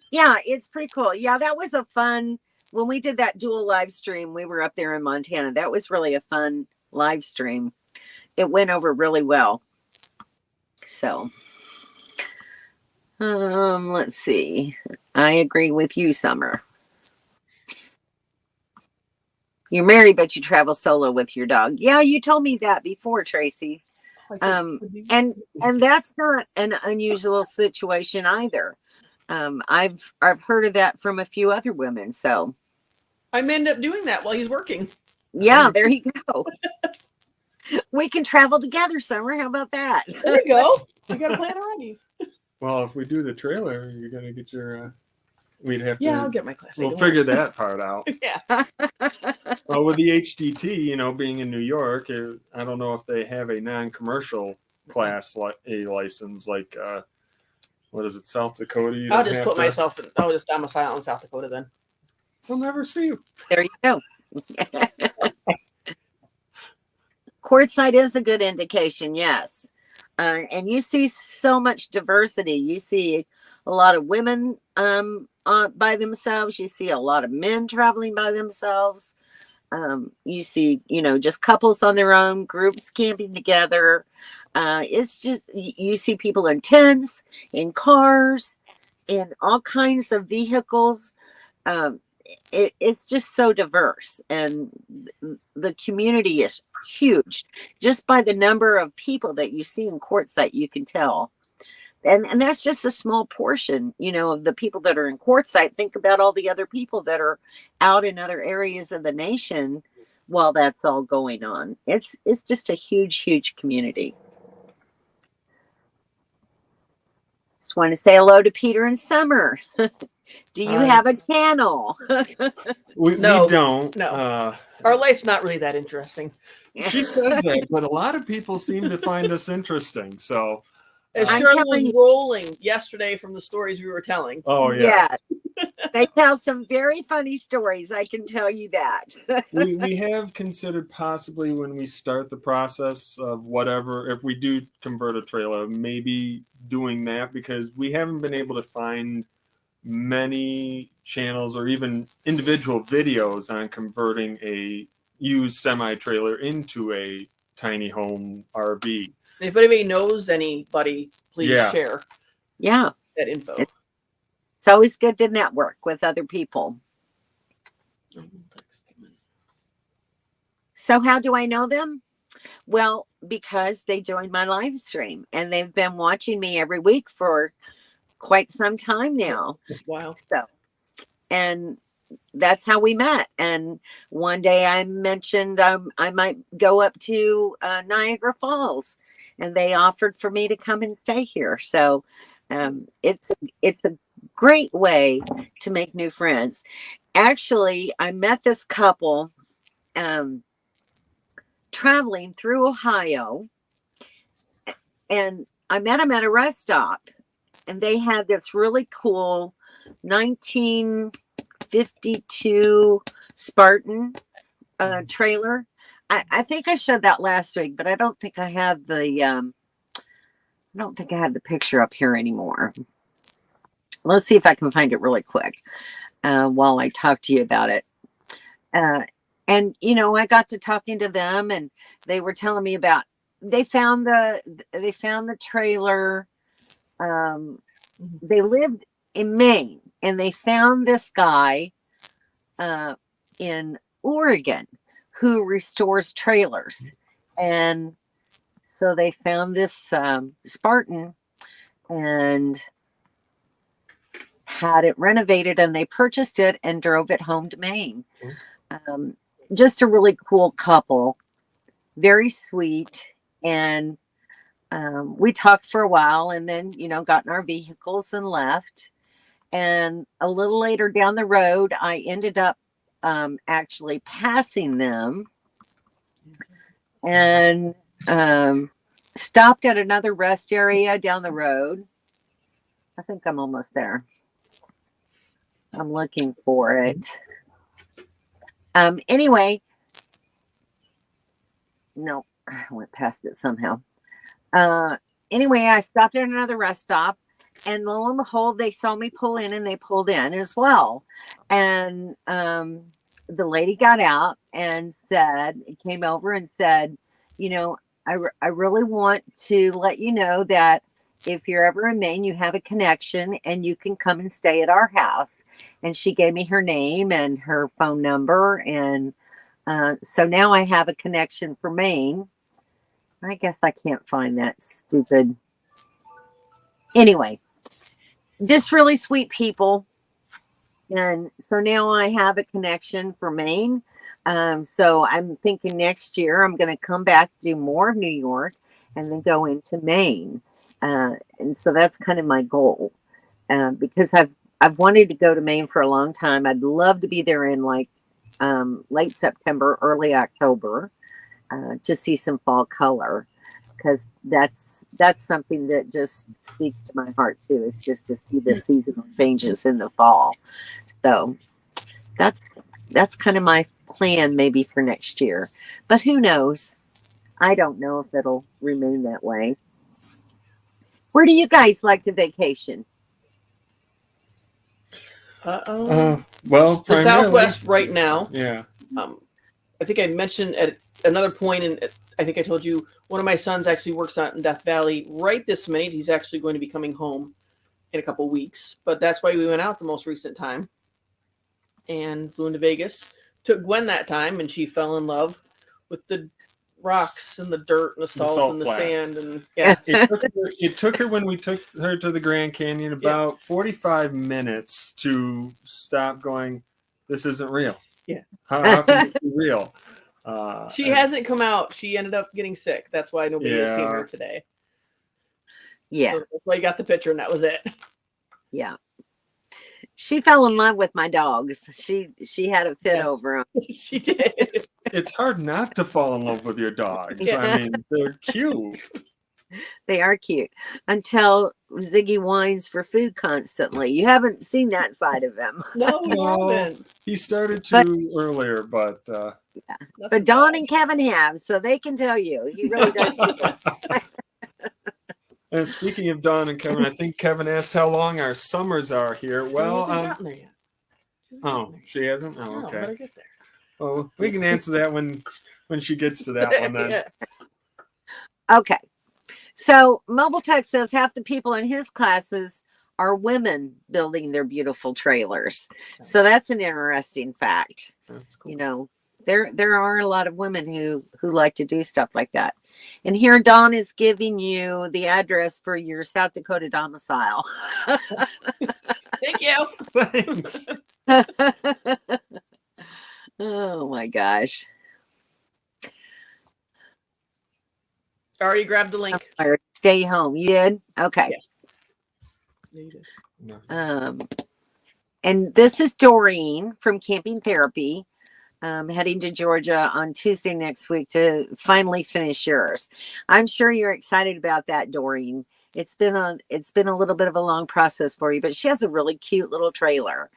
[SPEAKER 1] yeah, it's pretty cool. Yeah, that was a fun, when we did that dual live stream, we were up there in Montana. That was really a fun live stream. It went over really well. So, let's see. I agree with you, Summer. You're married, but you travel solo with your dog. Yeah, you told me that before, Tracy. And that's not an unusual situation either. I've heard of that from a few other women. So
[SPEAKER 2] I may end up doing that while he's working.
[SPEAKER 1] Yeah, there you go. We can travel together, Summer. How about that?
[SPEAKER 2] There you go. We got a plan already.
[SPEAKER 3] Well, if we do the trailer, you're gonna get your. We'd have to.
[SPEAKER 2] Yeah, I'll get my class.
[SPEAKER 3] We'll figure that part out.
[SPEAKER 2] Yeah.
[SPEAKER 3] Well, with the HDT, being in New York, I don't know if they have a non-commercial class A license like what is it, South Dakota?
[SPEAKER 2] I'll just put myself in. I'll just domicile in South Dakota then.
[SPEAKER 3] We'll never see you.
[SPEAKER 1] There you go. Courtside is a good indication, yes. And you see so much diversity. You see a lot of women by themselves. You see a lot of men traveling by themselves. You see, just couples on their own, groups camping together. It's just, you see people in tents, in cars, in all kinds of vehicles. It's just so diverse, and the community is huge. Just by the number of people that you see in Quartzsite, you can tell. And that's just a small portion, of the people that are in Quartzsite. Think about all the other people that are out in other areas of the nation while that's all going on. It's just a huge, huge community. Just want to say hello to Peter and Summer. Do you have a channel?
[SPEAKER 3] We don't.
[SPEAKER 2] No. Our life's not really that interesting.
[SPEAKER 3] She says that, but a lot of people seem to find us interesting. So
[SPEAKER 2] it sure was rolling yesterday from the stories we were telling.
[SPEAKER 3] Oh, yes.
[SPEAKER 1] Yeah. They tell some very funny stories, I can tell you that.
[SPEAKER 3] we have considered possibly when we start the process of whatever, if we do convert a trailer, maybe doing that, because we haven't been able to find many channels or even individual videos on converting a used semi-trailer into a tiny home RV.
[SPEAKER 2] If anybody knows anybody, please share that info.
[SPEAKER 1] It's always good to network with other people. So how do I know them? Well, because they joined my live stream and they've been watching me every week for quite some time now.
[SPEAKER 2] Wow.
[SPEAKER 1] So, and that's how we met. And one day I mentioned I might go up to Niagara Falls, and they offered for me to come and stay here. So it's a great way to make new friends. Actually, I met this couple traveling through Ohio, and I met them at a rest stop. And they had this really cool 1952 Spartan trailer. I think I showed that last week, but I don't think I have the picture up here anymore. Let's see if I can find it really quick while I talk to you about it. And I got to talking to them, and they were telling me about they found the trailer. They lived in Maine, and they found this guy in Oregon who restores trailers. And so they found this Spartan and had it renovated, and they purchased it and drove it home to Maine. Just a really cool couple, very sweet. And we talked for a while, and then, got in our vehicles and left. And a little later down the road, I ended up actually passing them and stopped at another rest area down the road. I think I'm almost there. I'm looking for it. Anyway, no, I went past it somehow. Anyway, I stopped at another rest stop, and lo and behold, they saw me pull in, and they pulled in as well. And the lady got out and came over and said, I really want to let you know that if you're ever in Maine, you have a connection and you can come and stay at our house. And she gave me her name and her phone number, and So now I have a connection for Maine. I guess I can't find that stupid. Anyway, just really sweet people. And so now I have a connection for Maine. So I'm thinking next year I'm going to come back, do more of New York, and then go into Maine. And so that's kind of my goal, because I've wanted to go to Maine for a long time. I'd love to be there in like late September, early October, to see some fall color, because that's something that just speaks to my heart too. It's just to see the seasonal changes in the fall. So that's kind of my plan maybe for next year, but who knows? I don't know if it'll remain that way. Where do you guys like to vacation?
[SPEAKER 3] Well,
[SPEAKER 2] the Southwest right now.
[SPEAKER 3] Yeah.
[SPEAKER 2] I think I mentioned at another point, and I think I told you, one of my sons actually works out in Death Valley right this minute. He's actually going to be coming home in a couple weeks, but that's why we went out the most recent time and flew into Vegas. Took Gwen that time, and she fell in love with the rocks and the dirt and the salt and the
[SPEAKER 3] flats.
[SPEAKER 2] Sand. And yeah,
[SPEAKER 3] it took her when we took her to the Grand Canyon about 45 minutes to stop going, this isn't real.
[SPEAKER 2] Yeah.
[SPEAKER 3] How can it be real?
[SPEAKER 2] She hasn't come out. She ended up getting sick. That's why nobody has seen her today.
[SPEAKER 1] Yeah.
[SPEAKER 2] So that's why you got the picture, and that was it.
[SPEAKER 1] Yeah. She fell in love with my dogs. She had a fit over them.
[SPEAKER 2] She did.
[SPEAKER 3] It's hard not to fall in love with your dogs.
[SPEAKER 2] Yeah.
[SPEAKER 3] I mean, they're cute.
[SPEAKER 1] They are cute until Ziggy whines for food constantly. You haven't seen that side of him.
[SPEAKER 2] No, we haven't.
[SPEAKER 3] He started to earlier, but
[SPEAKER 1] yeah. But Dawn and Kevin have, so they can tell you. He really does do that.
[SPEAKER 3] And speaking of Dawn and Kevin, I think Kevin asked how long our summers are here. Well, she hasn't? Oh, okay.
[SPEAKER 2] Better get there.
[SPEAKER 3] Well, we can answer that when she gets to that one then.
[SPEAKER 2] Yeah.
[SPEAKER 1] Okay. So Mobile Tech says half the people in his classes are women building their beautiful trailers. So that's an interesting fact.
[SPEAKER 3] That's cool.
[SPEAKER 1] You know, there are a lot of women who like to do stuff like that. And here Dawn is giving you the address for your South Dakota domicile.
[SPEAKER 2] Thank you.
[SPEAKER 3] Thanks.
[SPEAKER 1] Oh my gosh.
[SPEAKER 2] Already grabbed the link.
[SPEAKER 1] Stay home. You did? Okay.
[SPEAKER 2] Yes. You did.
[SPEAKER 3] No.
[SPEAKER 1] And this is Doreen from Camping Therapy. Heading to Georgia on Tuesday next week to finally finish yours. I'm sure you're excited about that, Doreen. It's been a little bit of a long process for you, but she has a really cute little trailer.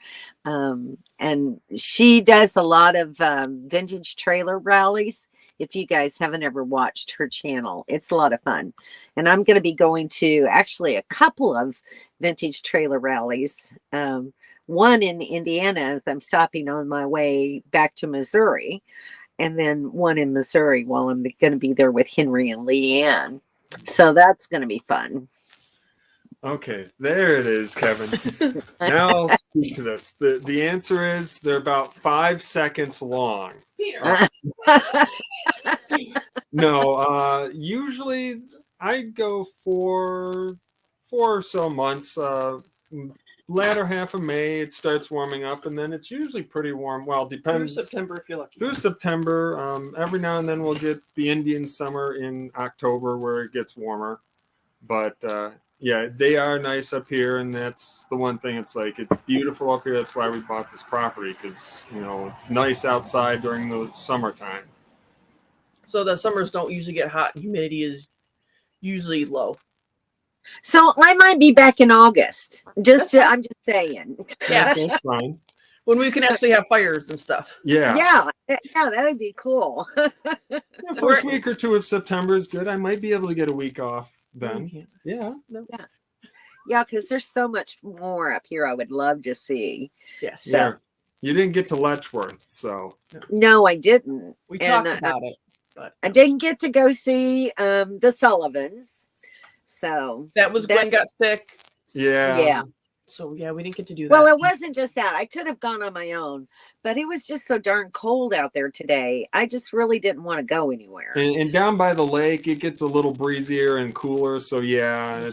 [SPEAKER 1] And she does a lot of vintage trailer rallies. If you guys haven't ever watched her channel, it's a lot of fun. And I'm going to be going to actually a couple of vintage trailer rallies. One in Indiana as I'm stopping on my way back to Missouri, and then one in Missouri while I'm going to be there with Henry and Leanne. So that's going to be fun.
[SPEAKER 3] Okay, there it is, Kevin. Now I'll speak to this. The answer is they're about 5 seconds long. No, usually I go for 4 or so months. Latter half of May, it starts warming up, and then it's usually pretty warm. Well, depends.
[SPEAKER 2] Through September, if you're lucky.
[SPEAKER 3] Through September. Every now and then we'll get the Indian summer in October where it gets warmer. But yeah, they are nice up here, and that's the one thing. It's like it's beautiful up here. That's why we bought this property, because it's nice outside during the summertime.
[SPEAKER 2] So the summers don't usually get hot. Humidity is usually low.
[SPEAKER 1] So I might be back in August. I'm just saying.
[SPEAKER 2] Yeah,
[SPEAKER 3] That's fine.
[SPEAKER 2] When we can actually have fires and stuff.
[SPEAKER 1] Yeah, that'd be cool.
[SPEAKER 3] First week or two of September is good. I might be able to get a week off then. Yeah.
[SPEAKER 1] Yeah, because there's so much more up here I would love to see.
[SPEAKER 2] Yes.
[SPEAKER 1] So.
[SPEAKER 3] Yeah. You didn't get to Letchworth, so.
[SPEAKER 1] No, I didn't.
[SPEAKER 2] We talked about it. But
[SPEAKER 1] I didn't get to go see the Sullivans. So
[SPEAKER 2] that was Gwen got sick.
[SPEAKER 3] Yeah.
[SPEAKER 2] So yeah, we didn't get to do that.
[SPEAKER 1] Well, it wasn't just that. I could have gone on my own, but it was just so darn cold out there today. I just really didn't want to go anywhere.
[SPEAKER 3] And down by the lake, it gets a little breezier and cooler. So yeah.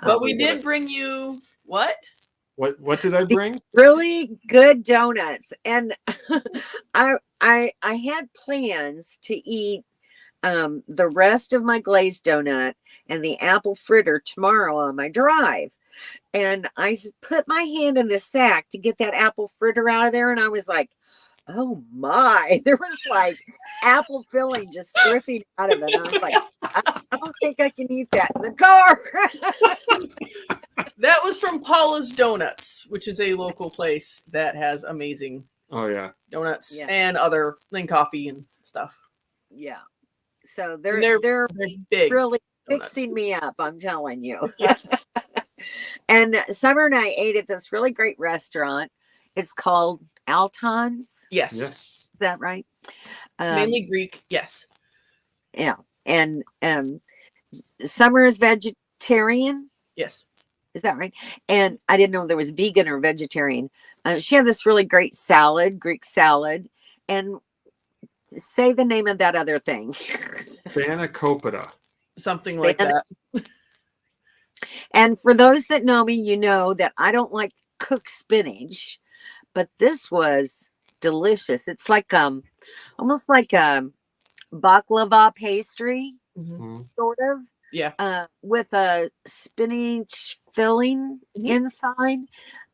[SPEAKER 2] But we did bring you what?
[SPEAKER 3] What did I bring?
[SPEAKER 1] Really good donuts. And I had plans to eat the rest of my glazed donut and the apple fritter tomorrow on my drive. And I put my hand in the sack to get that apple fritter out of there. And I was like, oh my, there was like apple filling just dripping out of it. And I was like, I don't think I can eat that in the car.
[SPEAKER 2] That was from Paula's Donuts, which is a local place that has amazing donuts and coffee and stuff.
[SPEAKER 1] Yeah. So they're
[SPEAKER 2] big
[SPEAKER 1] really fixing me up, I'm telling you. And Summer and I ate at this really great restaurant. It's called Alton's.
[SPEAKER 2] Yes.
[SPEAKER 1] Is that right?
[SPEAKER 2] Mainly Greek. Yes.
[SPEAKER 1] Yeah. And Summer is vegetarian.
[SPEAKER 2] Yes.
[SPEAKER 1] Is that right? And I didn't know there was vegan or vegetarian. She had this really great salad, Greek salad. And say the name of that other thing.
[SPEAKER 3] Spanakopita.
[SPEAKER 2] Something like that.
[SPEAKER 1] And for those that know me, you know that I don't like cooked spinach, but this was delicious. It's like almost like a baklava pastry, sort of.
[SPEAKER 2] Yeah.
[SPEAKER 1] With a spinach filling inside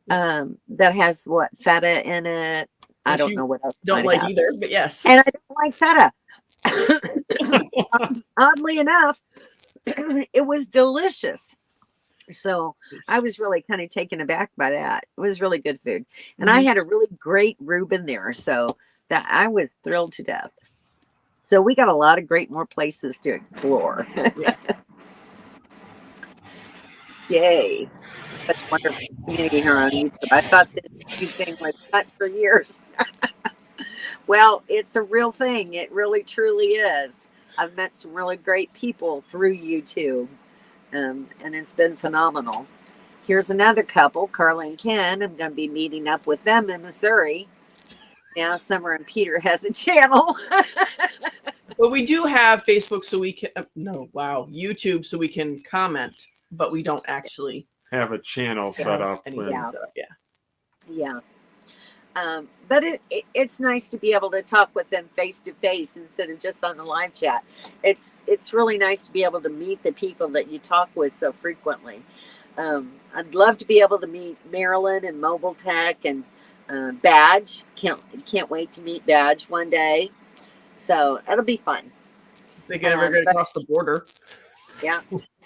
[SPEAKER 1] that has what, feta in it. I don't know what else.
[SPEAKER 2] Don't like either, but yes.
[SPEAKER 1] And I don't like feta. Oddly enough, it was delicious. So I was really kind of taken aback by that. It was really good food. And I had a really great Reuben there. So that I was thrilled to death. So we got a lot of great more places to explore. Yay. Such a wonderful community here on YouTube. I thought this YouTube thing was nuts for years. Well, it's a real thing. It really, truly is. I've met some really great people through YouTube. And it's been phenomenal. Here's another couple, Carla and Ken. I'm going to be meeting up with them in Missouri. Now Summer and Peter has a channel.
[SPEAKER 2] Well, we do have Facebook so we can, YouTube so we can comment, but we don't actually
[SPEAKER 3] have a channel set up.
[SPEAKER 1] Yeah. But it's nice to be able to talk with them face to face instead of just on the live chat. It's really nice to be able to meet the people that you talk with so frequently. I'd love to be able to meet Marilyn and Mobile Tech and Badge. Can't wait to meet Badge one day. So it'll be fun.
[SPEAKER 2] They get ever get across the border.
[SPEAKER 1] Yeah.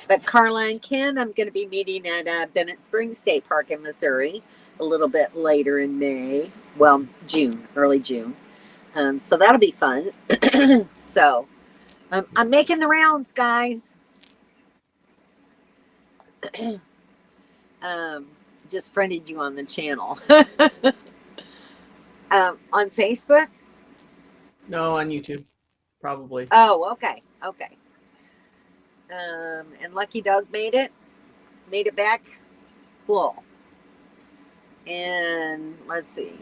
[SPEAKER 1] But Carla and Ken, I'm going to be meeting at Bennett Springs State Park in Missouri a little bit later in May. Well, June, early June. So that'll be fun. So I'm making the rounds, guys. Just friended you on the channel. On Facebook?
[SPEAKER 2] No, on YouTube, probably.
[SPEAKER 1] Oh, okay. And Lucky Dog made it back. Cool. And let's see.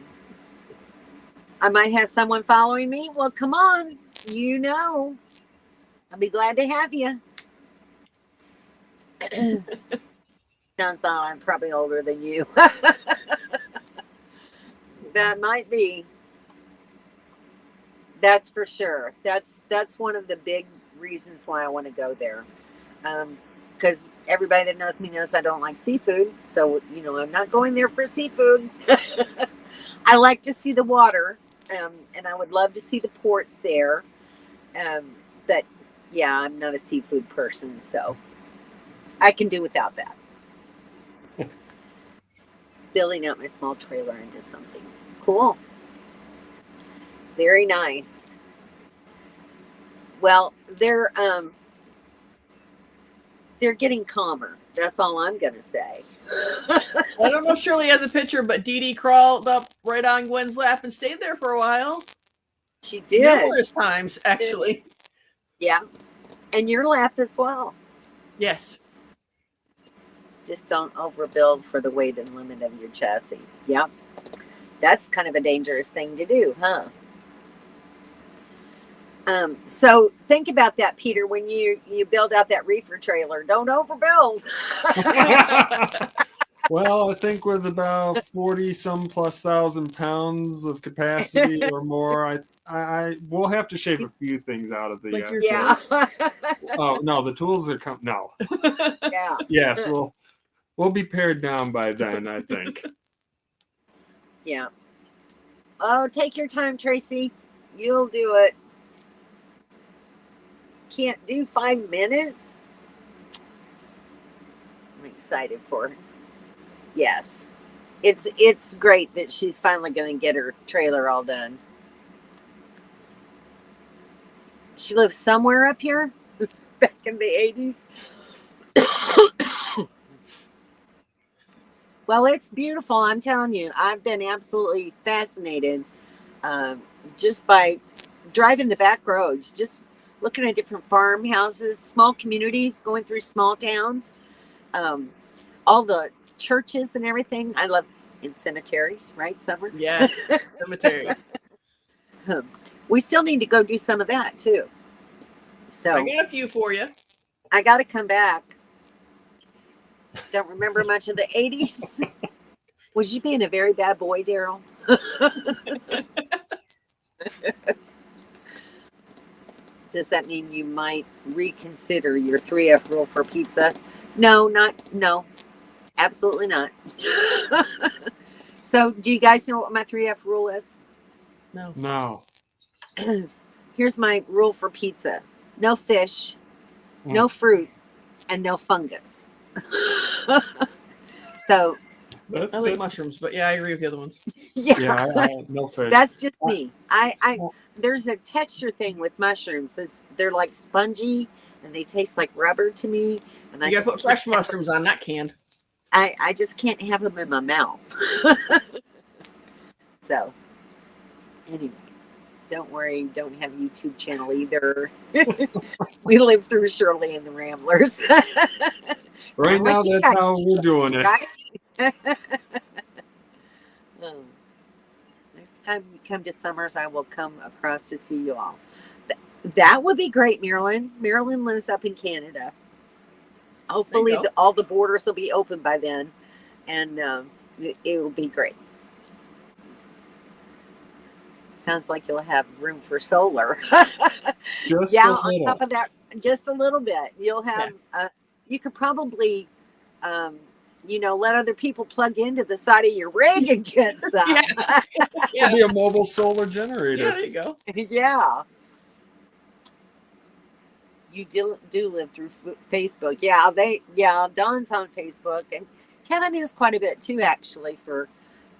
[SPEAKER 1] I might have someone following me. Well, come on. You know. I'll be glad to have you. Sounds like I'm probably older than you. That might be. That's for sure. That's one of the big reasons why I want to go there. Because everybody that knows me knows I don't like seafood. So, I'm not going there for seafood. I like to see the water. And I would love to see the ports there. But, yeah, I'm not a seafood person. So I can do without that. Building up my small trailer into something. Cool. Very nice. Well, they're getting calmer. That's all I'm gonna say.
[SPEAKER 2] I don't know if Shirley has a picture, but Dee Dee crawled up right on Gwen's lap and stayed there for a while.
[SPEAKER 1] She did.
[SPEAKER 2] Numerous times, actually.
[SPEAKER 1] Yeah. And your lap as well.
[SPEAKER 2] Yes.
[SPEAKER 1] Just don't overbuild for the weight and limit of your chassis. Yep. That's kind of a dangerous thing to do, huh? So think about that, Peter, when you build out that reefer trailer. Don't overbuild.
[SPEAKER 3] Well, I think with about 40 some plus thousand pounds of capacity or more, I will have to shave a few things out of the.
[SPEAKER 2] Like your
[SPEAKER 1] Yeah.
[SPEAKER 3] Oh no, the tools are coming. No.
[SPEAKER 1] Yeah.
[SPEAKER 3] Yes, we'll be pared down by then, I think.
[SPEAKER 1] Yeah. Oh, take your time, Tracy. You'll do it. Can't do 5 minutes? I'm excited for her. Yes. It's great that she's finally going to get her trailer all done. She lives somewhere up here back in the 80s. Well, it's beautiful. I'm telling you, I've been absolutely fascinated just by driving the back roads, just looking at different farmhouses, small communities, going through small towns, all the churches and everything. I love in cemeteries, right, Summer?
[SPEAKER 2] Yes, cemetery.
[SPEAKER 1] We still need to go do some of that too. So
[SPEAKER 2] I got a few for you.
[SPEAKER 1] I got to come back. Don't remember much of the 80s. Was you being a very bad boy, Daryl? Does that mean you might reconsider your 3F rule for pizza? No, absolutely not. So do you guys know what my 3F rule is?
[SPEAKER 3] No.
[SPEAKER 1] Here's my rule for pizza. No fish, no fruit, and no fungus. So
[SPEAKER 2] I like mushrooms, but yeah, I agree with the other ones.
[SPEAKER 1] Yeah,
[SPEAKER 3] no fish.
[SPEAKER 1] That's just me. I there's a texture thing with mushrooms. They're like spongy and they taste like rubber to me. And
[SPEAKER 2] You gotta put fresh mushrooms on, not canned.
[SPEAKER 1] I just can't have them in my mouth. So anyway, don't worry, don't have a YouTube channel either. We live through Shirley and the Ramblers.
[SPEAKER 3] Right now, that's how we're doing it.
[SPEAKER 1] Right? Next time you come to Summers, I will come across to see you all. That would be great, Marilyn. Marilyn lives up in Canada. Hopefully, all the borders will be open by then, and it will be great. Sounds like you'll have room for solar.
[SPEAKER 3] Just
[SPEAKER 1] on top of that, just a little bit. You'll have. You could probably. Let other people plug into the side of your rig and get some.
[SPEAKER 3] It'll be a mobile solar generator.
[SPEAKER 2] Yeah, there you go.
[SPEAKER 1] Yeah. You do live through Facebook. Yeah, Dawn's on Facebook. And Kevin is quite a bit too, actually. For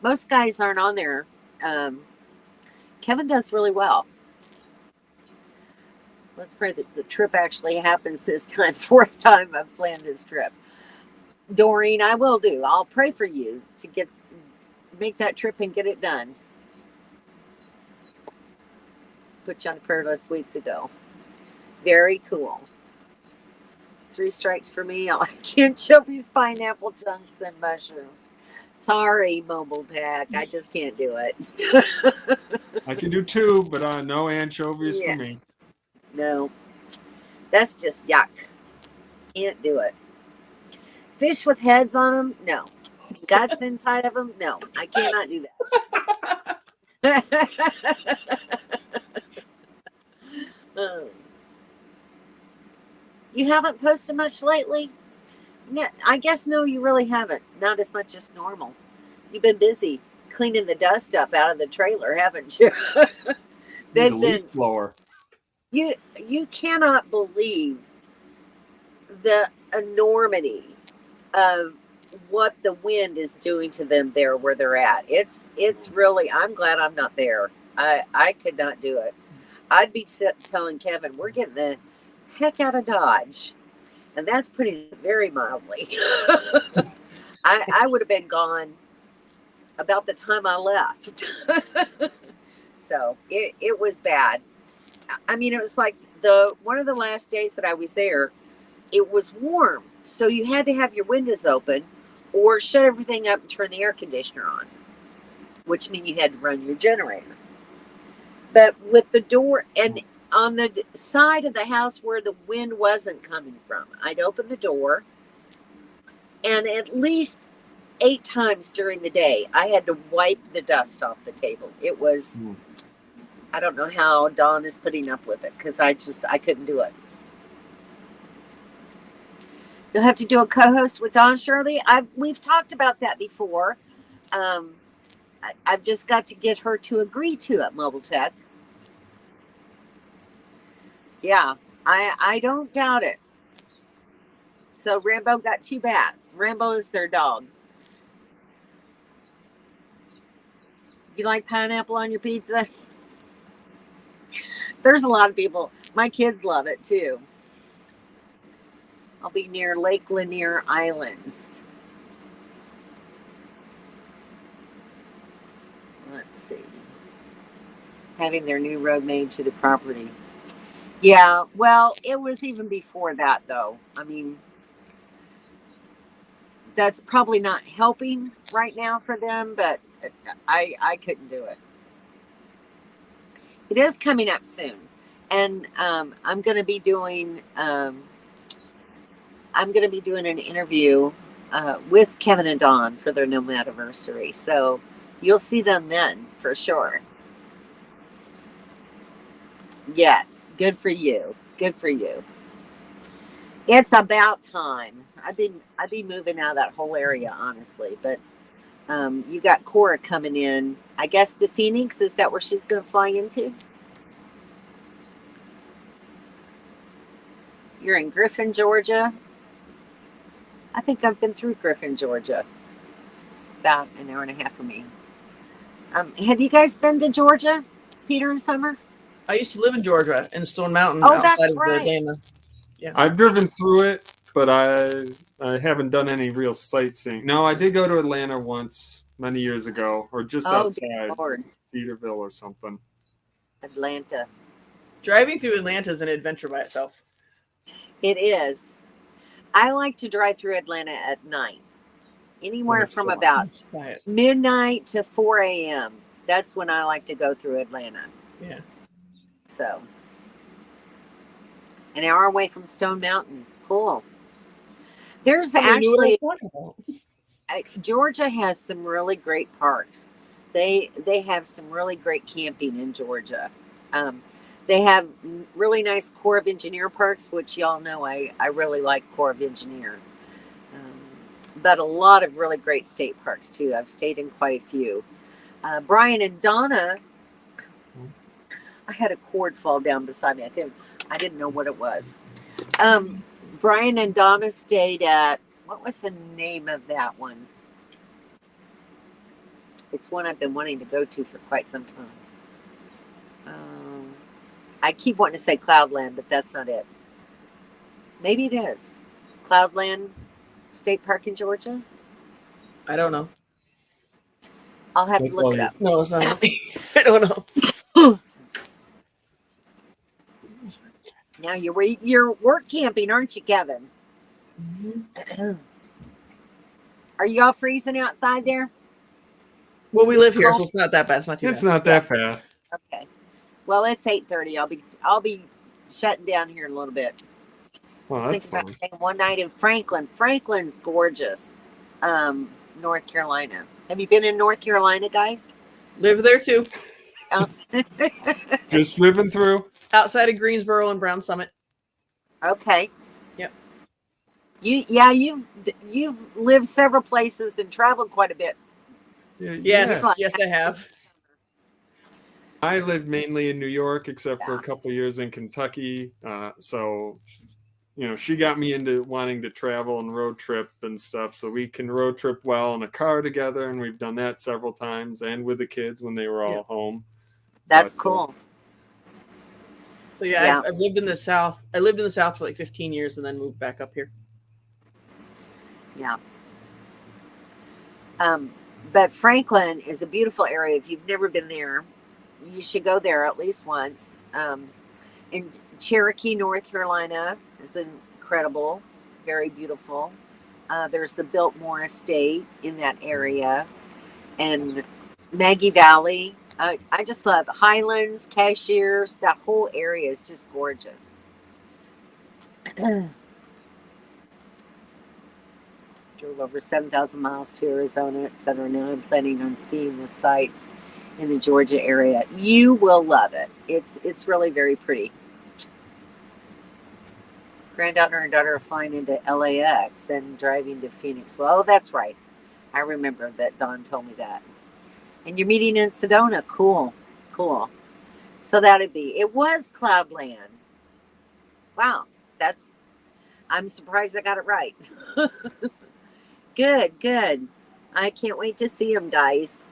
[SPEAKER 1] most guys aren't on there. Kevin does really well. Let's pray that the trip actually happens this time. 4th time I've planned this trip. Doreen, I will do. I'll pray for you to make that trip and get it done. Put you on a prayer list weeks ago. Very cool. It's 3 strikes for me. I can't Chaffee's pineapple chunks and mushrooms. Sorry, Mobile Tech. I just can't do it.
[SPEAKER 3] I can do 2, but no anchovies for me.
[SPEAKER 1] No. That's just yuck. Can't do it. Fish with heads on them? No. Guts inside of them? No. I cannot do that. You haven't posted much lately? No, I guess no, you really haven't. Not as much as normal. You've been busy cleaning the dust up out of the trailer, haven't you? They've been
[SPEAKER 3] blower.
[SPEAKER 1] You cannot believe the enormity of what the wind is doing to them there where they're at. It's really, I'm glad I'm not there. I could not do it. I'd be telling Kevin, we're getting the heck out of Dodge. And that's putting it very mildly. I would have been gone about the time I left. So it was bad. I mean, it was like one of the last days that I was there, it was warm. So you had to have your windows open or shut everything up and turn the air conditioner on, which means you had to run your generator. But with the door, and on the side of the house where the wind wasn't coming from, I'd open the door, and at least 8 times during the day, I had to wipe the dust off the table. It was, I don't know how Dawn is putting up with it, because I couldn't do it. You'll have to do a co-host with Dawn, Shirley. We've talked about that before. I've just got to get her to agree to it, Mobile Tech. Yeah, I don't doubt it. So Rambo got 2 bats. Rambo is their dog. You like pineapple on your pizza? There's a lot of people. My kids love it too. I'll be near Lake Lanier Islands. Let's see. Having their new road made to the property. Yeah, well, it was even before that, though. I mean, that's probably not helping right now for them, but I couldn't do it. It is coming up soon, and I'm going to be doing an interview with Kevin and Dawn for their Nomadiversary, so you'll see them then for sure. Yes, good for you. Good for you. It's about time. I'd be moving out of that whole area, honestly. But you got Cora coming in, I guess, to Phoenix. Is that where she's going to fly into? You're in Griffin, Georgia. I think I've been through Griffin, Georgia. About an hour and a half from me. Have you guys been to Georgia, Peter and Summer?
[SPEAKER 2] I used to live in Georgia, in Stone Mountain,
[SPEAKER 1] outside
[SPEAKER 2] that's
[SPEAKER 1] of right.
[SPEAKER 2] Atlanta. Yeah.
[SPEAKER 3] I've driven through it, but I haven't done any real sightseeing. No, I did go to Atlanta once many years ago, or just outside Cedarville or something.
[SPEAKER 1] Atlanta.
[SPEAKER 2] Driving through Atlanta is an adventure by itself.
[SPEAKER 1] It is. I like to drive through Atlanta at night. Anywhere from about midnight to 4 a.m. That's when I like to go through Atlanta.
[SPEAKER 2] Yeah.
[SPEAKER 1] So, an hour away from Stone Mountain. Cool. There's actually Georgia has some really great parks. They have some really great camping in Georgia. They have really nice Corps of Engineer parks, which y'all know I really like Corps of Engineer. But a lot of really great state parks too. I've stayed in quite a few. Brian and Donna, I had a cord fall down beside me. I didn't know what it was. Brian and Donna stayed at, what was the name of that one? It's one I've been wanting to go to for quite some time. I keep wanting to say Cloudland, but that's not it. Maybe it is. Cloudland State Park in Georgia? I
[SPEAKER 2] don't know.
[SPEAKER 1] I'll have to look it up.
[SPEAKER 2] No, it's not. I don't know.
[SPEAKER 1] Now you're work camping, aren't you, Kevin? Mm-hmm. Are you all freezing outside there?
[SPEAKER 2] Well, we live here, so it's not that bad. It's not too bad.
[SPEAKER 3] It's not that bad.
[SPEAKER 1] Okay. Well, it's 8:30. I'll be shutting down here in a little bit.
[SPEAKER 3] Well,
[SPEAKER 1] I was thinking about staying one night in Franklin. Franklin's gorgeous. North Carolina. Have you been in North Carolina, guys?
[SPEAKER 2] Live there too.
[SPEAKER 3] Just driven through.
[SPEAKER 2] Outside of Greensboro and Brown Summit.
[SPEAKER 1] Okay.
[SPEAKER 2] Yep.
[SPEAKER 1] You've lived several places and traveled quite a bit.
[SPEAKER 2] Yes, I have.
[SPEAKER 3] I lived mainly in New York, except for a couple of years in Kentucky. So, she got me into wanting to travel and road trip and stuff. So we can road trip well in a car together, and we've done that several times, and with the kids when they were all home.
[SPEAKER 1] That's cool.
[SPEAKER 2] So I've lived in the South. I lived in the South for like 15 years and then moved back up here.
[SPEAKER 1] Yeah. But Franklin is a beautiful area. If you've never been there, you should go there at least once. In Cherokee, North Carolina is incredible. very beautiful. There's the Biltmore Estate in that area, and Maggie Valley. I just love Highlands, Cashiers. That whole area is just gorgeous. Drove over 7,000 miles to Arizona, etc. Now I'm planning on seeing the sights in the Georgia area. You will love it. It's really very pretty. Granddaughter and daughter are flying into LAX and driving to Phoenix. Well, that's right. I remember that Dawn told me that. And you're meeting in Sedona. Cool. So that'd be. It was Cloudland. Wow. I'm surprised I got it right. Good. I can't wait to see them, guys.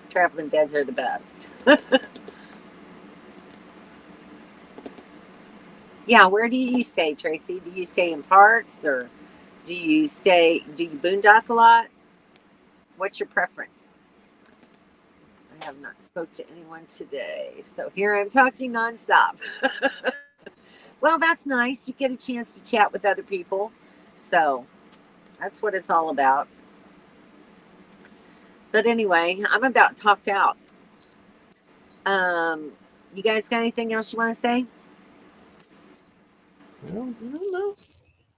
[SPEAKER 1] Traveling beds are the best. Yeah, where do you stay, Tracy? Do you stay in parks, or do you boondock a lot? What's your preference? I have not spoke to anyone today, so here I'm talking nonstop. Well, that's nice. You get a chance to chat with other people, so that's what it's all about. But anyway, I'm about talked out. You guys got anything else you want to say?
[SPEAKER 3] Well, I don't know.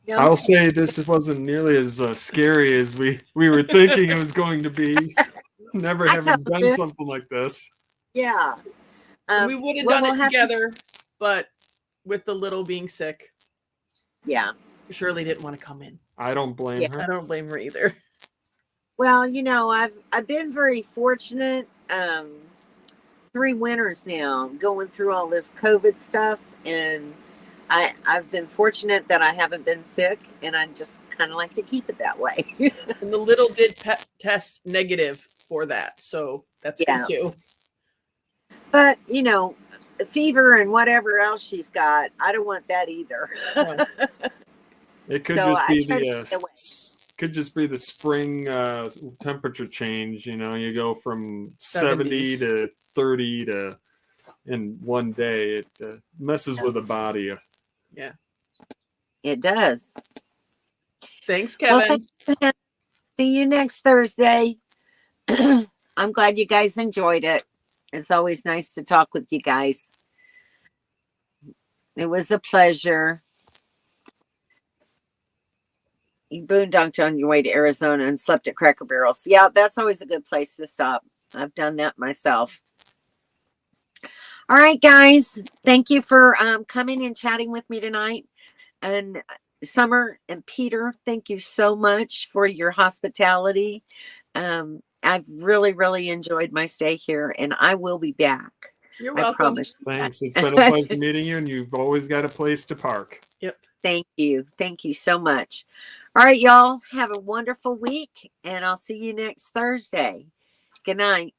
[SPEAKER 1] No?
[SPEAKER 3] I'll say this wasn't nearly as scary as we were thinking it was going to be. Never having done something like this.
[SPEAKER 1] Yeah.
[SPEAKER 2] We would have done it together, but with the little being sick.
[SPEAKER 1] Yeah.
[SPEAKER 2] Shirley didn't want to come in.
[SPEAKER 3] I don't blame her.
[SPEAKER 2] I don't blame her either.
[SPEAKER 1] Well, I've been very fortunate. 3 winters now going through all this COVID stuff, and I've been fortunate that I haven't been sick, and I just kind of like to keep it that way.
[SPEAKER 2] And the little did test negative for that, so that's good too.
[SPEAKER 1] But fever and whatever else she's got, I don't want that either.
[SPEAKER 2] No.
[SPEAKER 3] It could just be the spring temperature change. You go from 70 to 30 in one day. It messes with the body.
[SPEAKER 2] Yeah,
[SPEAKER 1] it does.
[SPEAKER 2] Thanks, Kevin.
[SPEAKER 1] Well, see you next Thursday. I'm glad you guys enjoyed it. It's always nice to talk with you guys. It was a pleasure. You boondocked on your way to Arizona and slept at Cracker Barrels. Yeah, that's always a good place to stop. I've done that myself. All right, guys. Thank you for coming and chatting with me tonight. And Summer and Peter, thank you so much for your hospitality. I've really, really enjoyed my stay here, and I will be back.
[SPEAKER 2] You're welcome.
[SPEAKER 1] I promise.
[SPEAKER 3] Thanks. It's been a pleasure meeting you, and you've always got a place to park.
[SPEAKER 2] Yep.
[SPEAKER 1] Thank you. Thank you so much. All right, y'all. Have a wonderful week, and I'll see you next Thursday. Good night.